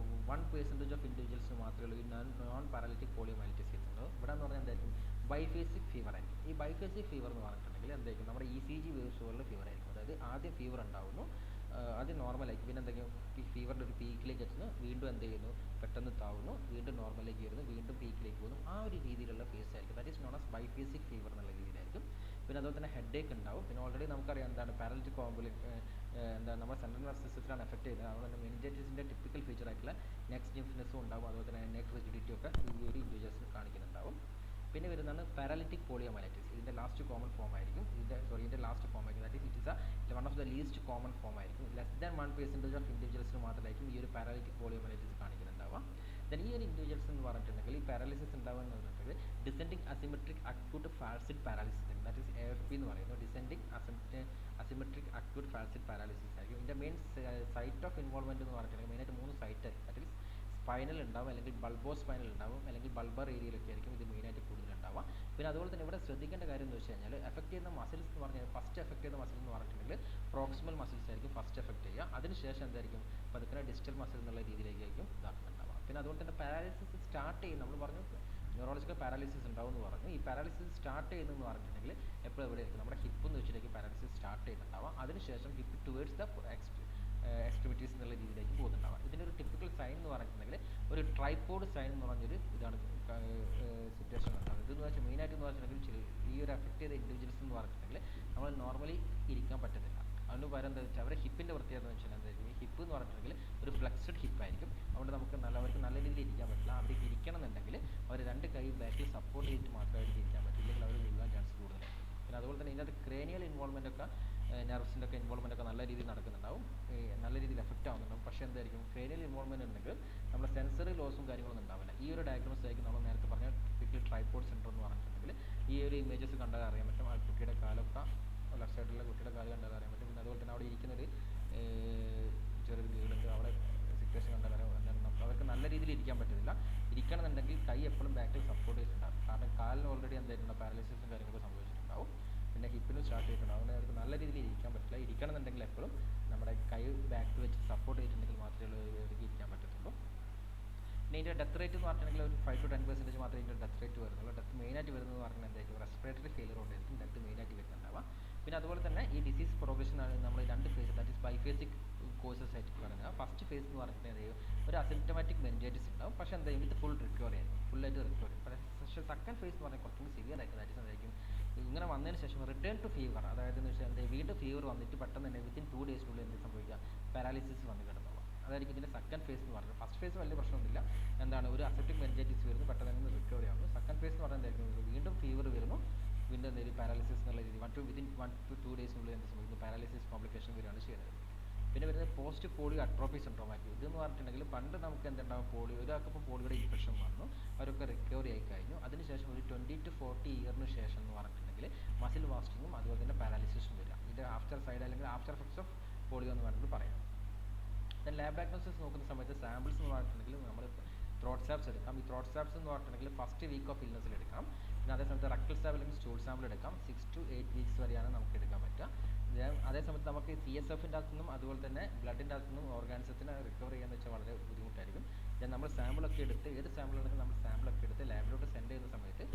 1% ഓഫ് ഇൻഡിവിജ്വൽസിന് മാത്രമേ ഉള്ളൂ ഈ നോൺ പാരലിറ്റിക് പോളിയോമൈലൈറ്റിസ് എത്തുന്നത്. ഇവിടെ എന്ന് പറഞ്ഞാൽ എന്തായിരിക്കും, ബൈഫേസിക് ഫീവർ ആയിരിക്കും. ഈ ബൈഫേസിക് ഫീവർ എന്ന് പറഞ്ഞിട്ടുണ്ടെങ്കിൽ എന്തായിരിക്കും, നമ്മുടെ ECG വേവ്സ് പോലുള്ള ഫീവർ ആയിരിക്കും. അതായത് ആദ്യം ഫീവർ ഉണ്ടാവുന്നു, ആദ്യം നോർമലായിരിക്കും, പിന്നെ എന്തെങ്കിലും ഫീവറിൻ്റെ ഒരു പീക്കിലേക്ക് എത്തുന്നു, വീണ്ടും എന്ത് ചെയ്യുന്നു, പെട്ടെന്ന് താവുന്നു, വീണ്ടും നോർമലിലേക്ക് വരുന്നു, വീണ്ടും പീക്കിലേക്ക് പോകുന്നു. ആ ഒരു രീതിയിലുള്ള ഫേസ് ആയിരിക്കും. That is known as biphasic fever എന്നുള്ള രീതിയിലായിരിക്കും. പിന്നെ അതുപോലെ തന്നെ ഹെഡേക്ക് ഉണ്ടാവും. പിന്നെ ഓൾറെഡി നമുക്കറിയാം എന്താണ് പാരലിറ്റിക് എന്താണ് നമ്മുടെ സെൻട്രൽ നെർവസ് സിസ്റ്റത്തിലാണ് എഫക്ട് ചെയ്യുന്നത്. അതുകൊണ്ട് തന്നെ മെനിഞ്ചൈറ്റിസിൻ്റെ ടിപ്പിക്കൽ ഫീച്ചർ ആയിട്ടുള്ള നെക്ക് സ്റ്റിഫ്നെസ്സും ഉണ്ടാവും. അതുപോലെ തന്നെ നെക്ക് റിജിഡിറ്റി ഒക്കെ ഈ ഒരു ഇൻഡിവിജ്വൽസിന് കാണിക്കുന്നുണ്ടാവും. പിന്നെ വരുന്നതാണ് പാരാലിറ്റിക് പോളിയോമൈലൈറ്റിസ്. ഇതിൻ്റെ ലാസ്റ്റ് കോമൺ ഫോം ആയിരിക്കും. ഇതിൻ്റെ ലാസ്റ്റ് ഫോം ആയിരിക്കും. That is it is one of the least common form ആയിരിക്കും. ലെസ് ദാൻ 1% ഓഫ് ഇൻഡിവിജ്വൽസിന് മാത്രമായിരിക്കും ഈ ഒരു പാരാലിറ്റിക് പോളിയോമൈലൈറ്റിസ് കാണിക്കുന്നുണ്ടാവുക. ദെൻ ഈ ഒരു ഇൻഡിവിജ്വൽസ് എന്ന് പറഞ്ഞിട്ടുണ്ടെങ്കിൽ ഈ പാരാലിസിസ് ഉണ്ടാവുമെന്ന് പറഞ്ഞിട്ടുണ്ടെങ്കിൽ descending asymmetric acute flaccid paralysis that is AFP എന്ന് പറയുന്നത്. Descending asymmetric acute flaccid paralysis ആയിരിക്കും. ഇതിൻ്റെ മെയിൻ സൈറ്റ് ഓഫ് ഇൻവോൾവ്മെൻറ്റ് എന്ന് പറഞ്ഞിട്ടുണ്ടെങ്കിൽ മെയിനായിട്ട് 3 സൈറ്റ് ആയിരിക്കും. ദാറ്റ് ഈസ് സ്പൈനൽ ഉണ്ടാവും, അല്ലെങ്കിൽ ബൾബോ സ്പൈനൽ ഉണ്ടാവും, അല്ലെങ്കിൽ ബൾബർ ഏരിയയിലൊക്കെ ആയിരിക്കും ഇത് മെയിനായിട്ട് കൂടുതലുണ്ടാവുക. പിന്നെ അതുപോലെ തന്നെ ഇവിടെ ശ്രദ്ധിക്കേണ്ട കാര്യം എന്ന് വെച്ച് കഴിഞ്ഞാൽ എഫക്ട് ചെയ്യുന്ന മസിൽസ് എന്ന് പറഞ്ഞാൽ ഫസ്റ്റ് എഫക്ട് ചെയ്യുന്ന മസിൽ എന്ന് പറഞ്ഞിട്ടുണ്ടെങ്കിൽ പ്രോക്സിമൽ മസിൽസ് ആയിരിക്കും ഫസ്റ്റ് എഫക്ട് ചെയ്യുക. അതിനുശേഷം എന്തായിരിക്കും പതുക്കെ ഡിജിറ്റൽ മസിൽ എന്നുള്ള രീതിയിലേക്കായിരിക്കും ഇതാക്കുന്നുണ്ടാവുക. പിന്നെ അതുപോലെ തന്നെ പാരാലിസിസ് സ്റ്റാർട്ട് ചെയ്യും, നമ്മൾ പറഞ്ഞു ന്യൂറോളജിക്കൽ പാരാലിസിസ് ഉണ്ടാവും എന്ന് പറഞ്ഞു. ഈ പാരാലിസിസ് സ്റ്റാർട്ട് ചെയ്യുന്നതെന്ന് പറഞ്ഞിട്ടുണ്ടെങ്കിൽ എപ്പോഴും എവിടെ ആയിരിക്കും നമ്മുടെ ഹിപ്പ് എന്ന് വെച്ചിട്ടേക്ക് പാരാലിസിസ് സ്റ്റാർട്ട് ചെയ്യുന്നുണ്ടാവുക. അതിനുശേഷം ഹിപ്പ് ടുവേർഡ്സ് ദ എക്സ്ട്രിമിറ്റീസ് എന്നുള്ള രീതിയിലേക്ക് പോകുന്നുണ്ടാവുക. ഇതിൻ്റെ ഒരു ടിപ്പിക്കൽ സൈൻ എന്ന് പറഞ്ഞിട്ടുണ്ടെങ്കിൽ ഒരു ട്രൈപോഡ് സൈൻ എന്ന് പറഞ്ഞൊരു ഇതാണ് സിറ്റുവേഷൻ ഉണ്ടാകുന്നത്. ഇതെന്ന് വെച്ചാൽ മെയിനായിട്ട് എന്ന് പറഞ്ഞിട്ടുണ്ടെങ്കിൽ ഈ ഒരു എഫക്ട് ചെയ്ത ഇൻഡിവിജ്വൽസ് എന്ന് പറഞ്ഞിട്ടുണ്ടെങ്കിൽ നമ്മൾ നോർമലി ഇരിക്കാൻ പറ്റത്തില്ല. അതിന് പകരം എന്താ വെച്ചാൽ അവരുടെ ഹിപ്പിൻ്റെ പ്രത്യേകത എന്ന് വെച്ചാൽ എന്തായിരിക്കും, ഈ ഹിപ്പ് എന്ന് പറഞ്ഞിട്ടുണ്ടെങ്കിൽ ഒരു ഫ്ലെക്സ്ഡ് ഹിപ്പായിരിക്കും. അതുകൊണ്ട് നമുക്ക് അവർക്ക് നല്ല രീതിയിൽ ഇരിക്കാൻ പറ്റില്ല. അവർക്ക് ഇരിക്കണം എന്നുണ്ടെങ്കിൽ അവർ 2 കൈ ബാക്കിൽ സപ്പോർട്ട് ചെയ്തിട്ട് മാത്രമേ അവർക്ക് ഇരിക്കാൻ പറ്റില്ല, ഇല്ലെങ്കിൽ അവർ വീഴാൻ ചാൻസ് കൂടുതലായിരിക്കും. പിന്നെ അതുപോലെ തന്നെ ഇതിനകത്ത് ക്രേനിയൽ ഇൻവോൾവ്മെൻ്റ് ഒക്കെ നെർവ്സിൻ്റെ ഒക്കെ ഇൻവോൾവ്മെൻ്റ് ഒക്കെ നല്ല രീതിയിൽ നടക്കുന്നുണ്ടാവും, നല്ല രീതിയിൽ എഫക്റ്റ് ആവുന്നുണ്ടാവും. പക്ഷേ എന്തായിരിക്കും ക്രേനിയൽ ഇൻവോൾവ്മെൻറ്റ് ഉണ്ടെങ്കിൽ നമ്മുടെ സെൻസറി ലോസും കാര്യങ്ങളൊന്നും ഉണ്ടാവില്ല. ഈ ഒരു ഡയഗ്നോസ് ആയിരിക്കും നമ്മൾ നേരത്തെ പറഞ്ഞ ടിപ്പിക്കൽ ട്രൈപോഡ് സിൻഡ്രോം എന്ന് പറഞ്ഞിട്ടുണ്ടെങ്കിൽ ഈ ഒരു ഇമേജസ് കണ്ടാൽ അറിയാൻ പറ്റും. ആ കുട്ടിയുടെ കാലൊക്കെ ലെഫ്റ്റ് സൈഡിലുള്ള കുട്ടിയുടെ കാല് കണ്ടാൽ അറിയാൻ പറ്റും. പിന്നെ അതുപോലെ തന്നെ അവിടെ ഇരിക്കുന്നൊരു ചെറിയൊരു ഗേളുണ്ട്, അവിടെ സിറ്റുവേഷൻ കണ്ടാൽ അവർക്ക് നല്ല രീതിയിൽ ഇരിക്കാൻ പറ്റുന്നില്ല. ഇരിക്കണമെന്നുണ്ടെങ്കിൽ കൈ എപ്പോഴും ബാക്കിൽ സപ്പോർട്ട് ചെയ്തിട്ടുണ്ടാകും. കാരണം കാലിന് ഓൾറെഡി എന്തായിരുന്നു പാരാലിസിസും കാര്യങ്ങളൊക്കെ സംഭവിച്ചിട്ടുണ്ടാവും. പിന്നെ ഹിപ്പിനും സ്റ്റാർട്ട് ചെയ്തിട്ടുണ്ടാവും. അതുകൊണ്ട് അവർക്ക് നല്ല രീതിയിൽ ഇരിക്കാൻ പറ്റില്ല. ഇരിക്കണമെന്നുണ്ടെങ്കിൽ എപ്പോഴും നമ്മുടെ കൈ ബാക്ക് വെച്ച് സപ്പോർട്ട് ചെയ്തിട്ടുണ്ടെങ്കിൽ മാത്രമേ അവർക്ക് ഇരിക്കാൻ പറ്റത്തുള്ളൂ. പിന്നെ ഇതിൻ്റെ ഡെത്ത് റേറ്റ് എന്ന് പറഞ്ഞിട്ടുണ്ടെങ്കിൽ ഒരു 5 to 10% മാത്രമേ ഇതിൻ്റെ ഡെത്ത് റേറ്റ് വരുന്നുള്ളൂ. ഡെത്ത് മെയിനായിട്ട് വരുന്നത് പറഞ്ഞാൽ എന്തായിരിക്കും റെസ്പിറേറ്ററി ഫെയിലിയർ കൊണ്ടായിരിക്കും ഡെത്ത് മെയിനായിട്ട് വരുന്നുണ്ടാവുക. പിന്നെ അതുപോലെ തന്നെ ഈ ഡിസീസ് പ്രോഗ്രഷൻ നമ്മൾ 2 face, that is biphasic courses ആയിട്ട് പറയുന്നത്. ഫസ്റ്റ് ഫേസ് എന്ന് പറഞ്ഞിട്ടുണ്ടെങ്കിൽ ഒരു അസിംപ്റ്റമാറ്റിക് മെനിഞ്ചൈറ്റിസ് ഉണ്ടാവും, പക്ഷേ എന്തായാലും ഇത് ഫുൾ റിക്കവറി ആയിരിക്കും, ഫുള്ളായിട്ട് റിക്കവറി. പക്ഷേ സെക്കൻഡ് ഫേസ് എന്ന് പറഞ്ഞാൽ കുറച്ചുകൂടി സിവിയർ ആയിരിക്കും. ദാറ്റ് ഈസ് എന്തായിരിക്കും ഇങ്ങനെ വന്നതിന് ശേഷം റിട്ടേൺ ടു ഫീവർ, അതായത് എന്ന് വെച്ചാൽ എന്താ വീണ്ടും ഫീവർ വന്നിട്ട് പെട്ടെന്ന് തന്നെ വിത്തിൻ 2 ഡേയ്സിനുള്ളിൽ എന്ത് സംഭവിക്കുക പാരാലിസിസ് വന്ന് കിടന്നുള്ളൂ. അതായിരിക്കും ഇതിൻ്റെ സെക്കൻഡ് ഫേസ് എന്ന് പറയുന്നത്. ഫസ്റ്റ് ഫേസ് വലിയ പ്രശ്നമൊന്നുമില്ല, എന്താണ് ഒരു അസെപ്റ്റിക് മെനിഞ്ചൈറ്റിസ് വരുന്നു, പെട്ടെന്ന് തന്നെ റിക്കവറി ആവുന്നു. സെക്കൻഡ് ഫേസ് എന്ന് പറയുന്നത് എന്തായിരിക്കും വീണ്ടും ഫീവർ വരുന്നു, വീണ്ടും എന്തെങ്കിലും പാരാലിസിസ് എന്നുള്ള രീതി വിത്തിൻ 1 to 2 ഡേയ്സിനുള്ളിൽ എന്ത് സംഭവിക്കുന്നു പാരാലിസിസ് കോംപ്ലിക്കേഷൻ വരികയാണ് ചെയ്യുന്നത്. പിന്നെ വരുന്നത് പോസ്റ്റ് പോളിയോ അട്രോഫി സിൻഡ്രോം ആയിരിക്കും. ഇതെന്ന് പറഞ്ഞിട്ടുണ്ടെങ്കിൽ പണ്ട് നമുക്ക് എന്തുണ്ടാവും പോളിയോ, ഒരാൾക്കിപ്പോൾ പോളിയോയുടെ ഇൻഫെക്ഷൻ വന്നു, അവരൊക്കെ റിക്കവറി ആയി കഴിഞ്ഞു. അതിനുശേഷം ഒരു 20 to 40 ഇയറിന് ശേഷം എന്ന് പറഞ്ഞിട്ടുണ്ടെങ്കിൽ മസിൽ വാസ്റ്റിങ്ങും അതുപോലെ തന്നെ പാരാലിസിസും വരിക. ഇത് ആഫ്റ്റർ സൈഡ് അല്ലെങ്കിൽ ആഫ്റ്റർ എഫക്ട്സ് ഓഫ് പോളിയോ എന്ന് പറഞ്ഞിട്ട് പറയാം. ദെൻ ലാബ് ഡയഗ്നോസിസ് നോക്കുന്ന സമയത്ത് സാമ്പിൾസ് എന്ന് പറഞ്ഞിട്ടുണ്ടെങ്കിൽ നമ്മൾ ത്രോട്ട് സ്വാബ്സ് എടുക്കാം. ഈ ത്രോട്ട് സ്വാബ്സ് എന്ന് പറഞ്ഞിട്ടുണ്ടെങ്കിൽ ഫസ്റ്റ് വീക്ക് ഓഫ് ഇൽനെസ്സിൽ എടുക്കാം. പിന്നെ അതേ സമയത്ത് റെക്ടൽ സ്വാബ് അല്ലെങ്കിൽ സ്റ്റൂൾ സാമ്പിൾ എടുക്കാം. 6 to 8 വീക്സ് വരെയാണ് നമുക്ക് എടുക്കാൻ പറ്റുക. അതേ സമയത്ത് നമുക്ക് CSFൻ്റെ അകത്തുനിന്നും അതുപോലെ തന്നെ ബ്ലഡിൻ്റെ അകത്തുനിന്നും ഓർഗാനിസത്തിന് റിക്കവർ ചെയ്യാന്ന് വെച്ചാൽ വളരെ ബുദ്ധിമുട്ടായിരിക്കും. നമ്മൾ സാമ്പിളൊക്കെ എടുത്ത് ഏത് സാമ്പിളാണെങ്കിൽ നമ്മൾ സാമ്പിളൊക്കെ എടുത്ത് ലാബിലോട്ട് സെൻഡ് ചെയ്യുന്ന സമയത്ത്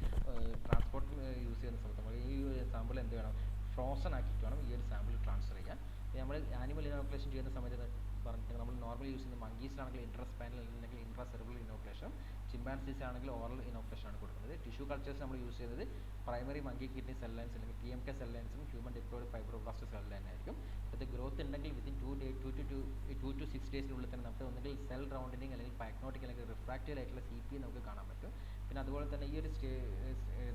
ട്രാൻസ്പോർട്ട് യൂസ് ചെയ്യുന്ന സമയത്ത് നമ്മൾ ഈ സാമ്പിൾ എന്ത് വേണം ഫ്രോസൺ ആക്കിയിട്ട് വേണം ഈ ഒരു സാമ്പിൾ ട്രാൻസ്ഫർ ചെയ്യാൻ. നമ്മൾ ആനിമൽ ഇനോക്കുലേഷൻ ചെയ്യുന്ന സമയത്ത് പറഞ്ഞിട്ട് നമ്മൾ നോർമലി യൂസ് ചെയ്യുന്ന മങ്കീസിലാണെങ്കിൽ ഇൻട്രാസ്പൈനൽ അല്ലെങ്കിൽ ഇൻട്രാ സെറിബ്രൽ ഇനോക്കുലേഷൻ, ചിമ്പാൻസീസ് ആണെങ്കിൽ ഓറൽ ഇനോക്കുലേഷൻ ആണ് കൊടുക്കുന്നത്. ടിഷ്യൂ കൾച്ചേഴ്സ് നമ്മൾ യൂസ് ചെയ്യുന്നത് primary monkey kidney cell lines അല്ലെങ്കിൽ PMK സെൽ ലൈൻസും human diploid fibroblast cell line ആയിരിക്കും. ഇത് ഗ്രോത്ത് ഉണ്ടെങ്കിൽ വിത്തിൻ 2 to 6 ഡേയ്സിനുള്ളിൽ തന്നെ നമുക്ക് ഒന്നുകിൽ സെൽ റൗണ്ടനിങ് അല്ലെങ്കിൽ പാക്നോട്ടിക് അല്ലെങ്കിൽ റിഫ്രാക്റ്റീവ് ആയിട്ടുള്ള CP നമുക്ക് കാണാൻ പറ്റും. പിന്നെ അതുപോലെ തന്നെ ഈ ഒരു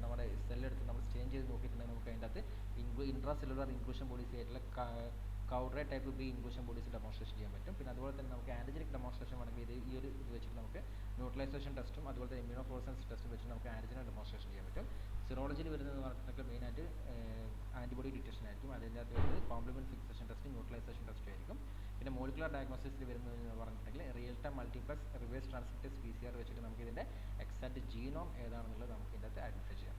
നമ്മുടെ സെല്ലെടുത്ത് നമ്മൾ സ്റ്റെയിൻ ചെയ്ത് നോക്കിയിട്ടുണ്ടെങ്കിൽ നമുക്ക് അതിൻ്റെ അകത്ത് ഇൻട്രാ സെല്ലുലാർ ഇൻക്ലൂഷൻ ബോഡീസ് ആയിട്ടുള്ള Cowdry type B inclusion bodies demonstration ചെയ്യാൻ പറ്റും. പിന്നെ അതുപോലെ തന്നെ നമുക്ക് ആൻറ്റിജനിക് ഡെമോൺസ്ട്രേഷൻ വേണമെങ്കിൽ ഈ ഒരു ഇത് വെച്ചിട്ട് നമുക്ക് ന്യൂട്രലൈസേഷൻ ടെസ്റ്റും അതുപോലെ തന്നെ ഇമ്മ്യൂണോഫ്ലോറസൻസ് ടെസ്റ്റും വെച്ചിട്ട് നമുക്ക് ആൻറ്റിജൻ ഡെമോൺസ്ട്രേഷൻ ചെയ്യാൻ പറ്റും. സിറോളജിയിൽ വരുന്നതെന്ന് പറഞ്ഞിട്ടുണ്ടെങ്കിൽ മെയിനായിട്ട് ആൻറ്റിബോഡി ഡിറ്റക്ഷൻ ആയിരിക്കും. അതിൻ്റെ അകത്ത് വരുന്നത് compliment fixation test, neutralisation test ആയിരിക്കും. പിന്നെ മോളിക്കുലർ ഡയഗ്നോസിസിൽ വരുന്നതെന്ന് പറഞ്ഞിട്ടുണ്ടെങ്കിൽ real time multiplex reverse transcriptase PCR വെച്ചിട്ട് നമുക്ക് ഇതിൻ്റെ എക്സാക്ട് ജീനോം ഏതാണെന്നുള്ളത് നമുക്ക് ഇതിൻ്റെ അകത്ത് ഐഡൻറ്റിഫൈ ചെയ്യാം.